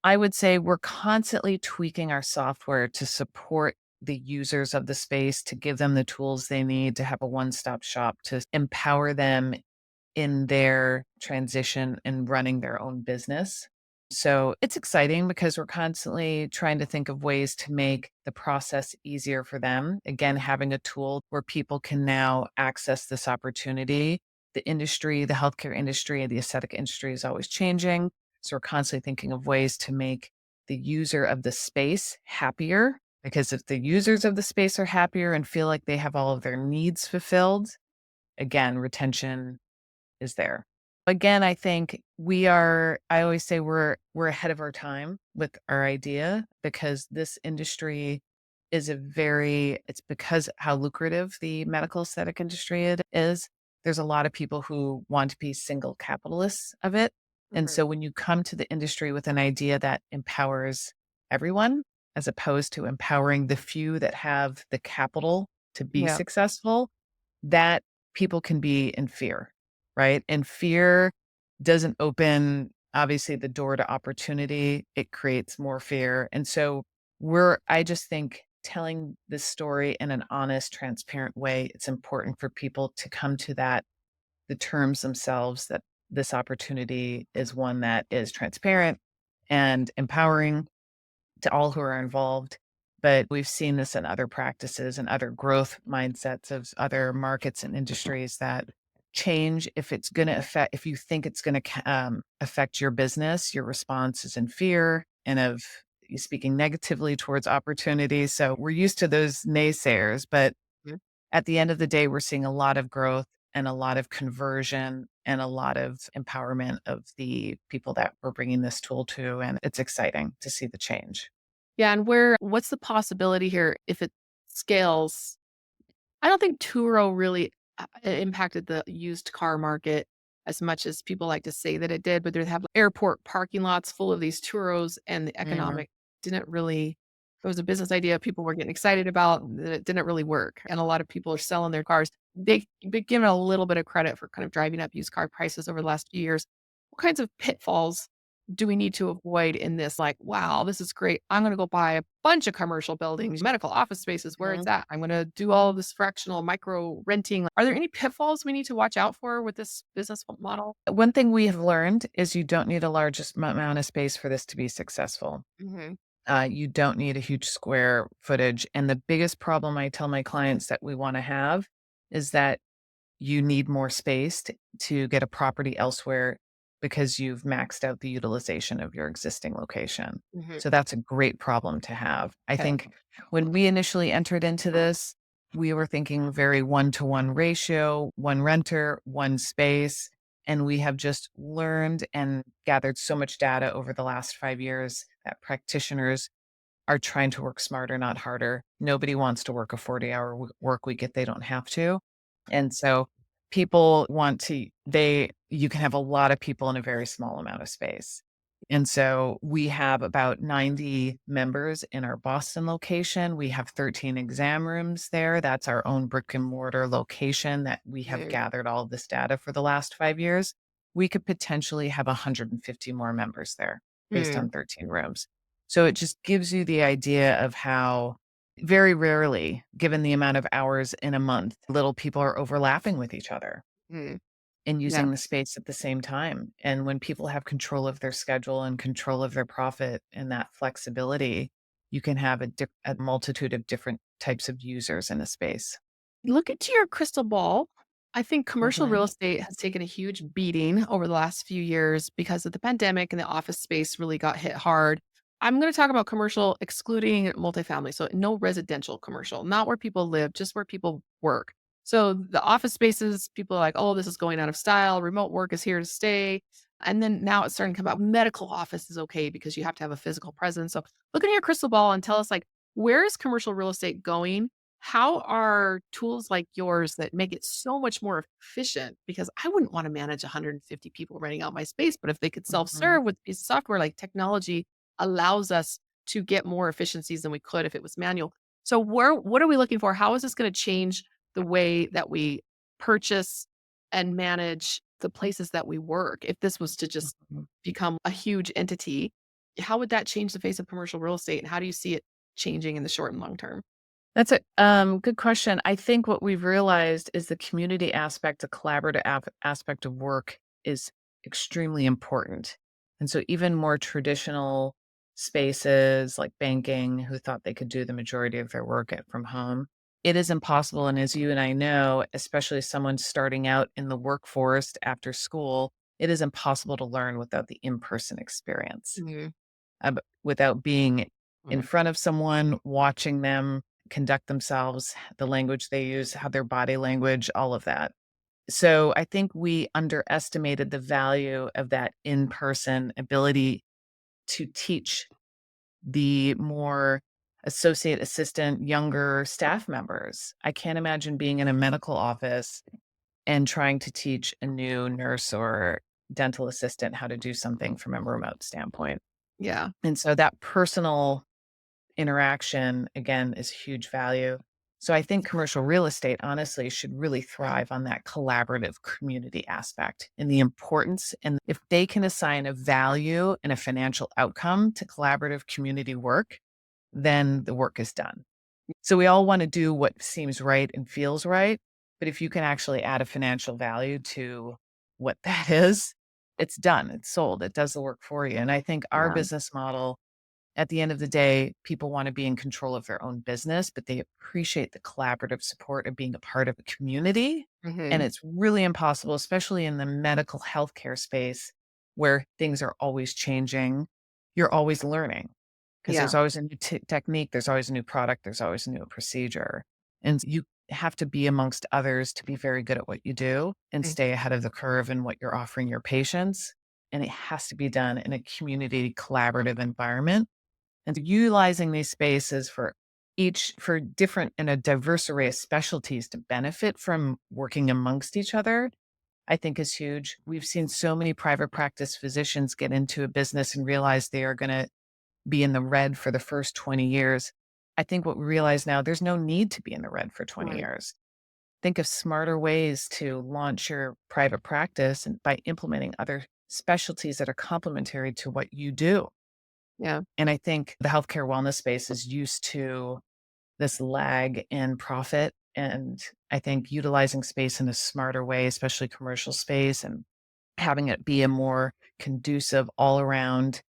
I would say we're constantly tweaking our software to support the users of the space, to give them the tools they need to have a one-stop shop, to empower them in their transition and running their own business. So it's exciting because we're constantly trying to think of ways to make the process easier for them. Again, having a tool where people can now access this opportunity. The industry, the healthcare industry, the aesthetic industry is always changing. So we're constantly thinking of ways to make the user of the space happier. Because if the users of the space are happier and feel like they have all of their needs fulfilled, again, retention is there. Again, I think I always say we're ahead of our time with our idea because this industry is it's because how lucrative the medical aesthetic industry it is. There's a lot of people who want to be single capitalists of it. And Mhm. so when you come to the industry with an idea that empowers everyone, as opposed to empowering the few that have the capital to be Yeah. successful, that people can be in fear, right? And fear doesn't open, obviously, the door to opportunity. It creates more fear. And so I just think telling this story in an honest, transparent way, it's important for people to come to the terms themselves that this opportunity is one that is transparent and empowering to all who are involved. But we've seen this in other practices and other growth mindsets of other markets and industries that change if it's going to affect, if you think it's going to affect your business, your response is in fear and of you speaking negatively towards opportunities. So we're used to those naysayers, but Mhm. at the end of the day, we're seeing a lot of growth and a lot of conversion and a lot of empowerment of the people that we're bringing this tool to. And it's exciting to see the change. Yeah, and what's the possibility here if it scales? I don't think Turo really impacted the used car market as much as people like to say that it did, but they have airport parking lots full of these Turos, and the Mhm. economic didn't really it was a business idea people were getting excited about, and it didn't really work, and a lot of people are selling their cars. They've been given a little bit of credit for kind of driving up used car prices over the last few years. What kinds of pitfalls do we need to avoid in this? Like, wow, this is great. I'm going to go buy a bunch of commercial buildings, medical office spaces where it's Mhm. at. I'm going to do all this fractional micro renting. Are there any pitfalls we need to watch out for with this business model? One thing we have learned is you don't need a large amount of space for this to be successful. Hmm. You don't need a huge square footage. And the biggest problem I tell my clients that we want to have is that you need more space to get a property elsewhere because you've maxed out the utilization of your existing location. Hmm. So that's a great problem to have. I Okay. think when we initially entered into this, we were thinking very one-to-one ratio, one renter, one space. And we have just learned and gathered so much data over the last 5 years that practitioners are trying to work smarter, not harder. Nobody wants to work a 40-hour work week if they don't have to. And so people want to they you can have a lot of people in a very small amount of space. And so we have about 90 members in our Boston location. We have 13 exam rooms there. That's our own brick and mortar location that we have Mhm. gathered all of this data for the last 5 years. We could potentially have 150 more members there based Mm, on 13 rooms. So it just gives you the idea of how very rarely, given the amount of hours in a month, little people are overlapping with each other mm. and Yeah. using the space at the same time. And when people have control of their schedule and control of their profit and that flexibility, you can have a multitude of different types of users in a space. Look into your crystal ball. I think commercial real Mhm. estate has taken a huge beating over the last few years because of the pandemic and the office space really got hit hard. I'm going to talk about commercial excluding multifamily. So, no residential commercial, not where people live, just where people work. So, the office spaces, people are like, oh, this is going out of style. Remote work is here to stay. And then now it's starting to come out medical office is okay because you have to have a physical presence. So look at your crystal ball and tell us like, where is commercial real estate going? How are tools like yours that make it so much more efficient? Because I wouldn't want to manage 150 people renting out my space, but if they could Mhm. self-serve with a piece of software, like technology allows us to get more efficiencies than we could if it was manual. So what are we looking for? How is this going to change the way that we purchase and manage the places that we work? If this was to just Mhm. become a huge entity, how would that change the face of commercial real estate? And how do you see it changing in the short and long term? That's a good question. I think what we've realized is the community aspect, the collaborative aspect of work is extremely important. And so even more traditional spaces like banking who thought they could do the majority of their work from home, it is impossible. And as you and I know, especially someone starting out in the workforce after school, it is impossible to learn without the in-person experience, Mhm. without being in Mhm. front of someone, watching them conduct themselves, the language they use, how their body language, all of that. So I think we underestimated the value of that in person ability to teach the more associate assistant, younger staff members. I can't imagine being in a medical office and trying to teach a new nurse or dental assistant how to do something from a remote standpoint. Yeah. And so that personal interaction, again, is huge value. So I think commercial real estate, honestly, should really thrive on that collaborative community aspect and the importance. And if they can assign a value and a financial outcome to collaborative community work, then the work is done. So we all want to do what seems right and feels right. But if you can actually add a financial value to what that is, it's done, it's sold, it does the work for you. And I think our Yeah. business model at the end of the day, people want to be in control of their own business, but they appreciate the collaborative support of being a part of a community. And Mhm. it's really impossible, especially in the medical healthcare space where things are always changing. You're always learning because Yeah. there's always a new technique, there's always a new product, there's always a new procedure. And you have to be amongst others to be very good at what you do and Mm. stay ahead of the curve in what you're offering your patients. And it has to be done in a community collaborative environment and utilizing these spaces for different and a diverse array of specialties to benefit from working amongst each other, I think is huge. We've seen so many private practice physicians get into a business and realize they are going to be in the red for the first 20 years. I think what we realize now, there's no need to be in the red for 20 Right. years. Think of smarter ways to launch your private practice and by implementing other specialties that are complementary to what you do. Yeah. And I think the healthcare wellness space is used to this lag in profit. And I think utilizing space in a smarter way, especially commercial space, and having it be a more conducive, all around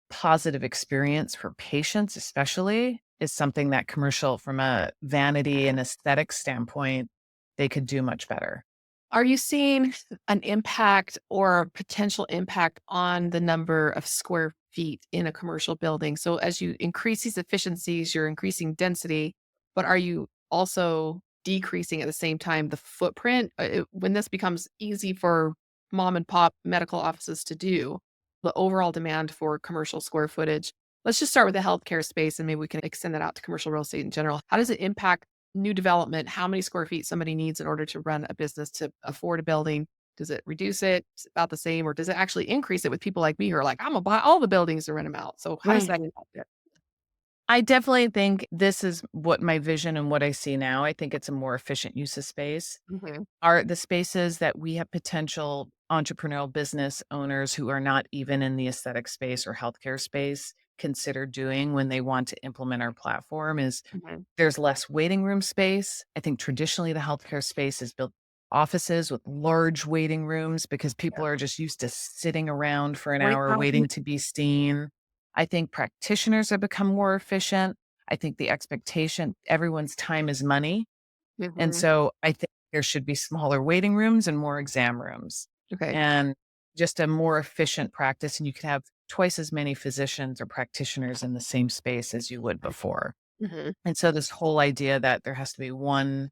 positive experience for patients, especially, is something that commercial, from a vanity and aesthetic standpoint, they could do much better. Are you seeing an impact or a potential impact on the number of square feet in a commercial building? So as you increase these efficiencies, you're increasing density, but are you also decreasing at the same time the footprint? When this becomes easy for mom and pop medical offices to do, the overall demand for commercial square footage. Let's just start with the healthcare space and maybe we can extend that out to commercial real estate in general. How does it impact new development, how many square feet somebody needs in order to run a business to afford a building? Does it reduce it? Is it about the same, or does it actually increase it with people like me who are like, I'm gonna buy all the buildings to rent them out? So how does that impact it? I definitely think this is what my vision and what I see now. I think it's a more efficient use of space. Mhm. Are the spaces that we have potential entrepreneurial business owners who are not even in the aesthetic space or healthcare space consider doing when they want to implement our platform is Mhm. there's less waiting room space. I think traditionally the healthcare space is built offices with large waiting rooms because Yeah. people are just used to sitting around for an Right hour now, yeah. waiting to be seen. I think practitioners have become more efficient. I think the expectation, everyone's time is money. And Mhm. so I think there should be smaller waiting rooms and more exam rooms Okay. and just a more efficient practice. And you could have twice as many physicians or practitioners in the same space as you would before. Mhm. And so this whole idea that there has to be one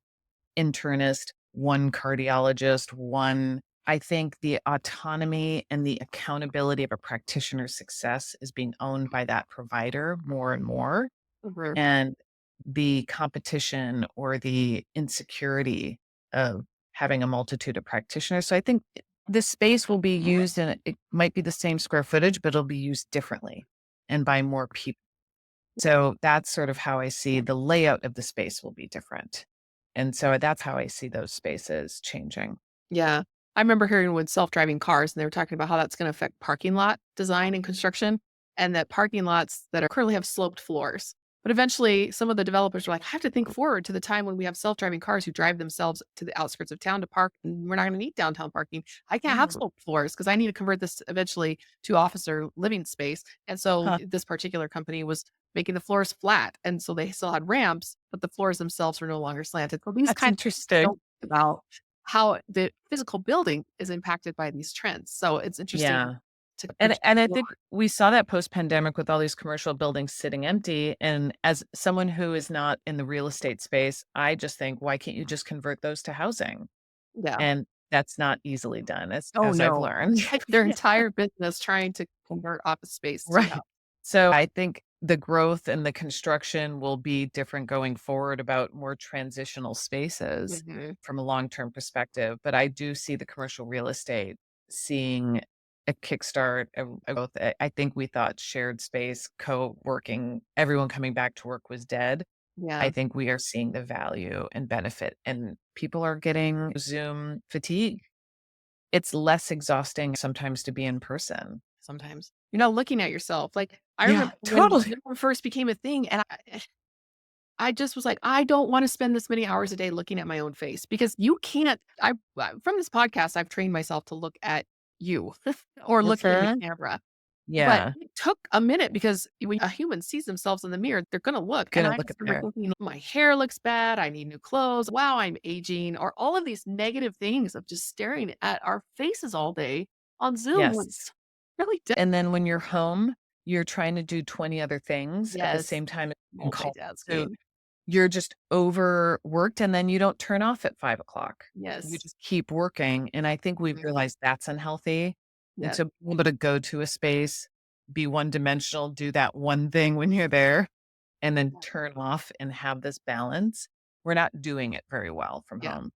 internist, one cardiologist, one I think the autonomy and the accountability of a practitioner's success is being owned by that provider more and more. Mhm. And the competition or the insecurity of having a multitude of practitioners. So I think this space will be used and it might be the same square footage, but it'll be used differently and by more people. So that's sort of how I see the layout of the space will be different. And so that's how I see those spaces changing. Yeah. I remember hearing with self-driving cars, and they were talking about how that's gonna affect parking lot design and construction, and that parking lots that are currently have sloped floors. But eventually, some of the developers were like, "I have to think forward to the time when we have self-driving cars who drive themselves to the outskirts of town to park, and we're not gonna need downtown parking. I can't have Mhm. sloped floors because I need to convert this eventually to office or living space." And so Huh. this particular company was making the floors flat, and so they still had ramps, but the floors themselves were no longer slanted. So these That's kind interesting. don't about how the physical building is impacted by these trends. So it's interesting Yeah. to And I explore. think we saw that post-pandemic with all these commercial buildings sitting empty, and as someone who is not in the real estate space, I just think, "Why can't you just convert those to housing?" Yeah. And that's not easily done, Oh, as I've no. learned. Their entire business trying to convert office space to Right. So, I think the growth and the construction will be different going forward about more transitional spaces Mhm. from a long-term perspective, but I do see the commercial real estate seeing a kickstart, a growth. I think we thought shared space, co-working, everyone coming back to work was dead. I Yeah, think we are seeing the value and benefit, and people are getting Zoom fatigue. It's less exhausting sometimes to be in person. sometimes. You're not looking at yourself. Like, I Yeah, remember when totally. Zoom first became a thing, and I just was like, "I don't wanna spend this many hours a day looking at my own face," because you can't from this podcast, I've trained myself to look at you or looking in the Mhm. camera. But Yeah, it took a minute because when a human sees themselves in the mirror, they're gonna look, and gonna I look just at remember there. thinking, "My hair looks bad, I need new clothes, wow, I'm aging," or all of these negative things of just staring at our faces all day on Zoom Yes, was really and then when you're home, you're trying to do 20 other things at the yes, same time as being called. So, multitasking. you're just overworked, and then you don't turn off at 5 o'clock. You Yes. just keep working, and I think we've Mhm. realized that's unhealthy, and Yeah, so being able to go to a space, be one-dimensional, do that one thing when you're there, and then turn off and have this balance, we're not doing it very well from yeah. home.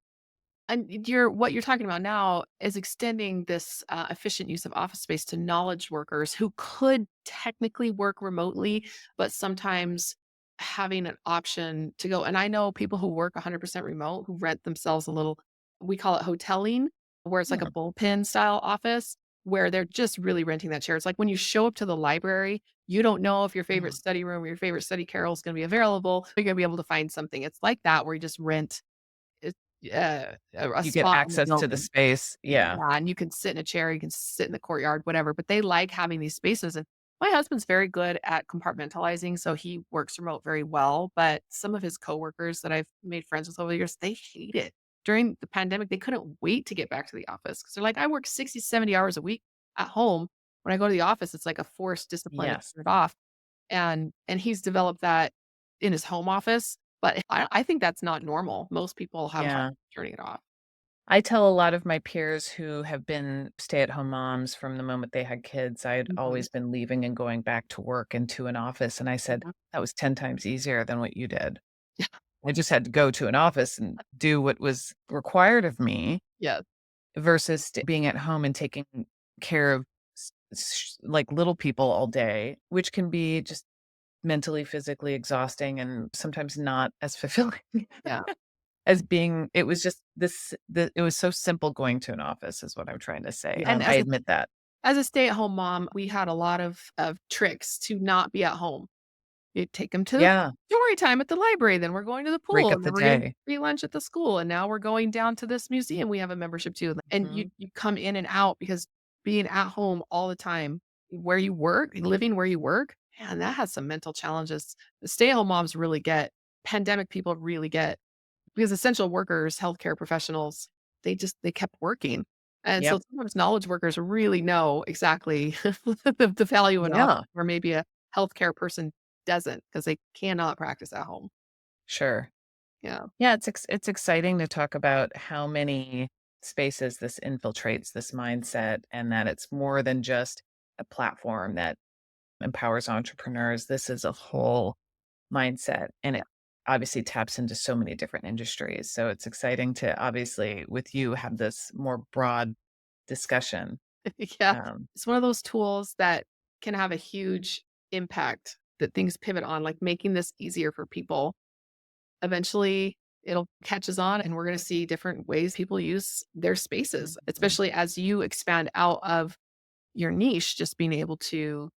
And you're what you're talking about now is extending this, efficient use of office space to knowledge workers who could technically work remotely, but sometimes having an option to go and I know people who work 100% remote who rent themselves a little we call it hoteling, where it's like a Hmm, bullpen style office where they're just really renting that chair. It's like when you show up to the library, you don't know if your favorite mhm. study room or your favorite study carrel is gonna be available. You're gonna be able to find something. It's like that where you just rent it a You get spot in the access to the building. space. Yeah. Yeah, and you can sit in a chair, you can sit in the courtyard, whatever, but they like having these spaces, and my husband's very good at compartmentalizing, so he works remote very well, but some of his coworkers that I've made friends with over the years, they hate it. During the pandemic, they couldn't wait to get back to the office because 'cause they're like, "I work 60, 70 hours a week at home. When I go to the office, it's like a forced discipline to Yes. turn it off." And he's developed that in his home office, but I think that's not normal. Most people have a hard Yeah. time turning it off. I tell a lot of my peers who have been stay-at-home moms from the moment they had kids, I had Mhm. always been leaving and going back to work into an office, and I said, Mhm. "That was 10 times easier than what you did." Yeah. I just had to go to an office and do what was required of me Yes. versus being at home and taking care of like little people all day, which can be just mentally, physically exhausting and sometimes not as fulfilling Yeah. as being it was just it was so simple going to an office is what I'm trying to say. And I admit that. as a stay-at-home mom, we had a lot of tricks to not be at home. You take them to the Yeah, story time at the library, then we're going to the break pool, up and the then we're getting day. free lunch at the school, and now we're going down to this museum we have a membership to, and you Mhm. you come in and out because being at home all the time where you work, living where you work, man, that has some mental challenges. The stay-at-home moms really get pandemic people really get because essential workers, healthcare professionals, they kept working. And so Yep. sometimes knowledge workers really know exactly the value in office Yeah, where maybe a healthcare person doesn't because they cannot practice at home. sure. Yeah. Yeah, it's exciting to talk about how many spaces, this infiltrates this mindset, and that it's more than just a platform that empowers entrepreneurs. This is a whole mindset, and Yeah. it obviously taps into so many different industries. So it's exciting to obviously, with you, have this more broad discussion. Yeah. Um, It's one of those tools that can have a huge impact that things pivot on, like making this easier for people. Eventually, it'll catches on and we're going to see different ways people use their spaces, mhm, especially as you expand out of your niche, just being able to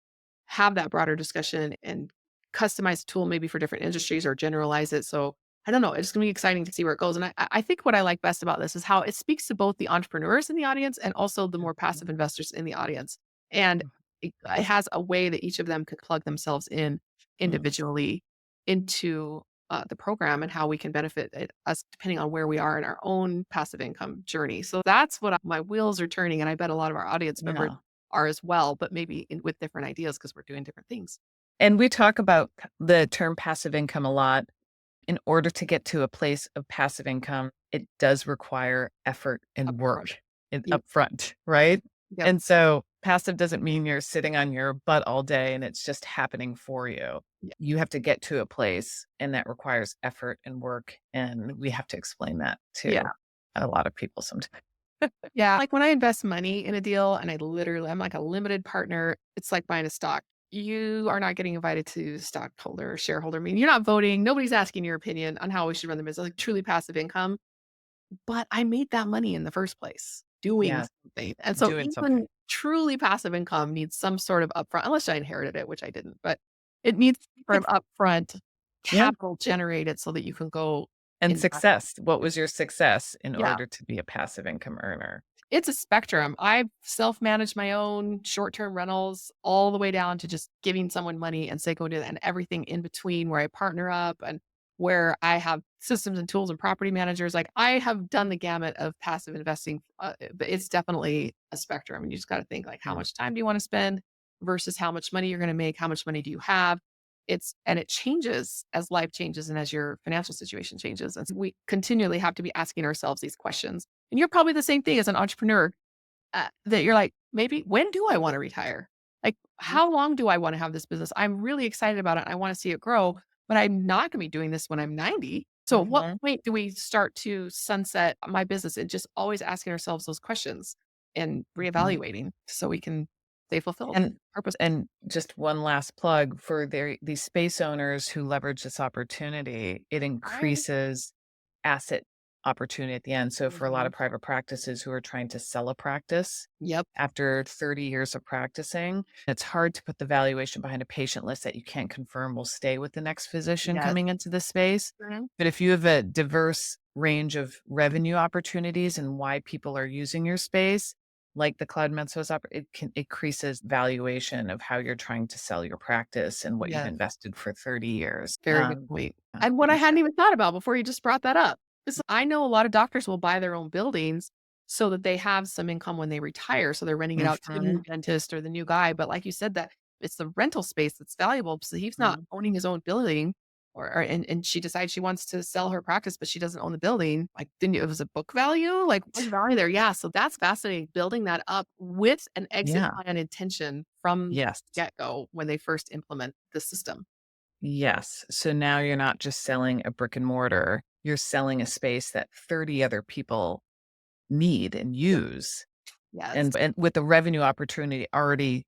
have that broader discussion and customize the tool maybe for different industries or generalize it. So I don't know. It's going to be exciting to see where it goes. And I think what I like best about this is how it speaks to both the entrepreneurs in the audience and also the more mhm, passive investors in the audience. And mhm, it has a way that each of them could plug themselves in mhm. individually into the program and how we can benefit us depending on where we are in our own passive income journey. So that's what my wheels are turning. And I bet a lot of our audience members Yeah. are as well, but maybe with different ideas because we're doing different things And we talk about the term passive income a lot. In order to get to a place of passive income, it does require effort and upfront. work Yep. upfront, right? Yep. And so passive doesn't mean you're sitting on your butt all day and it's just happening for you. Yeah. You have to get to a place, and that requires effort and work. And we have to explain that Yeah. to a lot of people sometimes. Yeah. Like when I invest money in a deal and I'm like a limited partner, it's like buying a stock. You are not getting invited to stockholder or shareholder meeting. You're not voting. Nobody's asking your opinion on how we should run the business, like truly passive income. But I made that money in the first place doing Yeah, something. And so doing something. even truly passive income needs some sort of upfront, unless I inherited it, which I didn't, but it needs some sort of upfront Yeah. capital generated so that you can go And invest. success. What was your success in Yeah. order to be a passive income earner? It's a spectrum. I've self-managed my own short-term rentals all the way down to just giving someone money and say, "Go do that," and everything in between where I partner up and where I have systems and tools and property managers. Like, I have done the gamut of passive investing, but it's definitely a spectrum, and you just gotta think, like, how Yeah. much time do you wanna spend versus how much money you're gonna make? How much money do you have? It changes as life changes and as your financial situation changes, and so we continually have to be asking ourselves these questions. And you're probably the same thing as an entrepreneur, that you're like, maybe when do I want to retire? Like, how long do I want to have this business? I'm really excited about it. I want to see it grow, but I'm not going to be doing this when I'm 90. So, at what Mhm, point do we start to sunset my business and just always asking ourselves those questions and mhm. reevaluating so we can stay fulfilled, And purpose? just one last plug for these space owners who leverage this opportunity, it Right. increases asset opportunity at the end. So for a lot Mhm. of private practices who are trying to sell a practice Yep. after 30 years of practicing, it's hard to put the valuation behind a patient list that you can't confirm will stay with the next physician Yes. coming into the space. Mhm. But if you have a diverse range of revenue opportunities and why people are using your space, like the cloud mensos it can increases valuation of how you're trying to sell your practice and what you've Yes. invested for 30 years. Very good point. Yeah, And what I and hadn't even thought about before you just brought that up is I know a lot of doctors will buy their own buildings so that they have some income when they retire. So they're renting it out to the new mhm, dentist or the new guy. But like you said, that it's the rental space that's valuable. So he's not mhm, owning his own building and she decides she wants to sell her practice, but she doesn't own the building. Like, didn't you, it was a book value? Like, what's the value there? Yeah. So that's fascinating. Building that up with an exit yeah, plan intention from yes, get go when they first implement the system. yes. So now you're not just selling a brick and mortar, you're selling a space that 30 other people need and Yep. use. Yes. And with the revenue opportunity already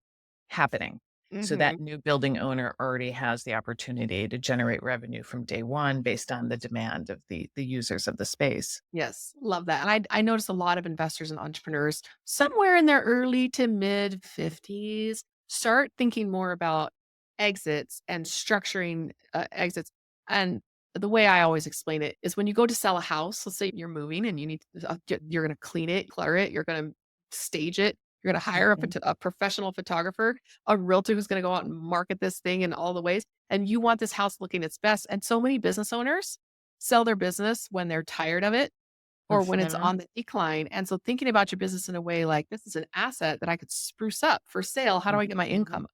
happening. So that Mhm. new building owner already has the opportunity to generate revenue from day one based on the demand of the users of the space. Yes, love that. And I notice a lot of investors and entrepreneurs somewhere in their early to mid 50s start thinking more about exits and structuring exits. And the way I always explain it is when you go to sell a house, let's say you're moving and you need you're going to clean it, clutter it, you're going to stage it, you're going to hire Mhm. a professional photographer, a realtor who's going to go out and market this thing in all the ways, and you want this house looking its best. And so many business owners sell their business when they're tired of it or when it's Mhm. on the decline. And so thinking about your business in a way like this is an asset that I could spruce up for sale. How do I get my Mhm. income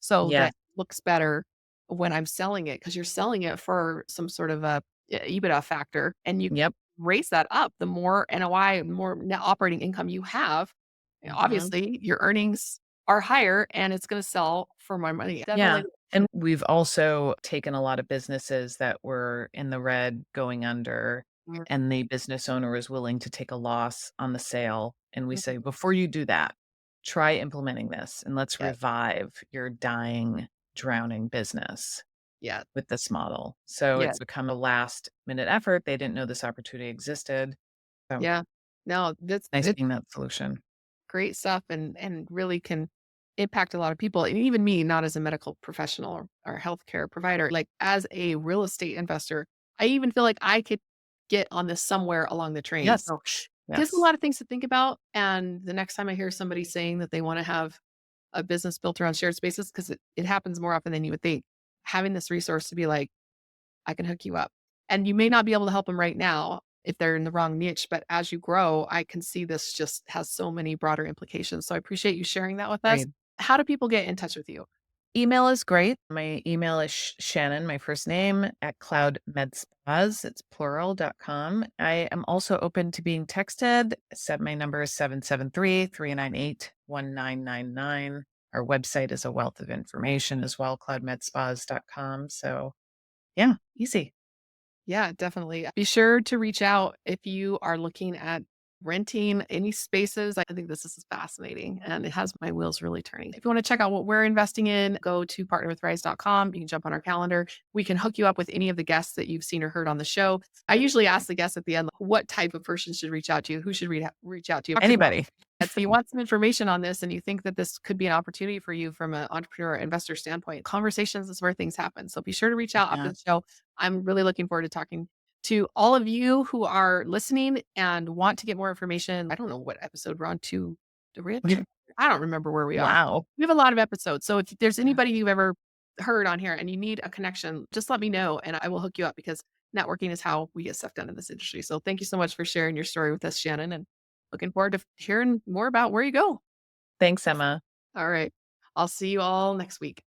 so that Yes. it looks better when I'm selling it? Because you're selling it for some sort of a EBITDA factor and you Yep. raise that up, the more NOI, more net operating income you have, Mhm. obviously your earnings are higher and it's going to sell for more money. Yeah, Definitely. and we've also taken a lot of businesses that were in the red going under, Mhm, and the business owner was willing to take a loss on the sale, and we mhm. say, "Before you do that, try implementing this, and let's Yeah. revive your dying, drowning business Yeah. with this model." So Yeah. it's become a last-minute effort. They didn't know this opportunity existed, so Yeah. No, that's nice it's being that solution. great stuff and really can impact a lot of people. And even me, not as a medical professional or healthcare provider, like as a real estate investor, I even feel like I could get on this somewhere along the train. Yes, So gives a yes, lot of things to think about. And the next time I hear somebody saying that they want to have a business built around shared spaces, because it happens more often than you would think, having this resource to be like, I can hook you up. And you may not be able to help them right now if they're in the wrong niche, but as you grow, I can see this just has so many broader implications. So I appreciate you sharing that with us. great. How do people get in touch with you? Email is great. My email is Shannon, my first name, at cloudmedspas, it's plural.com. I am also open to being texted. My number is 773-398-1999. Our website is a wealth of information as well, cloudmedspas.com. So yeah, easy. Yeah, definitely. Be sure to reach out if you are looking at renting any spaces. I think this is fascinating and it has my wheels really turning. If you want to check out what we're investing in, go to partnerwithrise.com. You can jump on our calendar. We can hook you up with any of the guests that you've seen or heard on the show. I usually ask the guests at the end, what type of person should reach out to you? Who should reach out to you? Talk to them. Anybody. And so you want some information on this and you think that this could be an opportunity for you from an entrepreneur or investor standpoint, conversations is where things happen. So be sure to reach out after Yeah. the show. I'm really looking forward to talking to all of you who are listening and want to get more information. I don't know what episode we're on to rich. I don't remember where we are. Wow. We have a lot of episodes. So if there's Yeah. anybody you've ever heard on here and you need a connection, just let me know and I will hook you up because networking is how we get stuff done in this industry. So thank you so much for sharing your story with us, Shannon, and looking forward to hearing more about where you go. Thanks, Emma. All right. I'll see you all next week.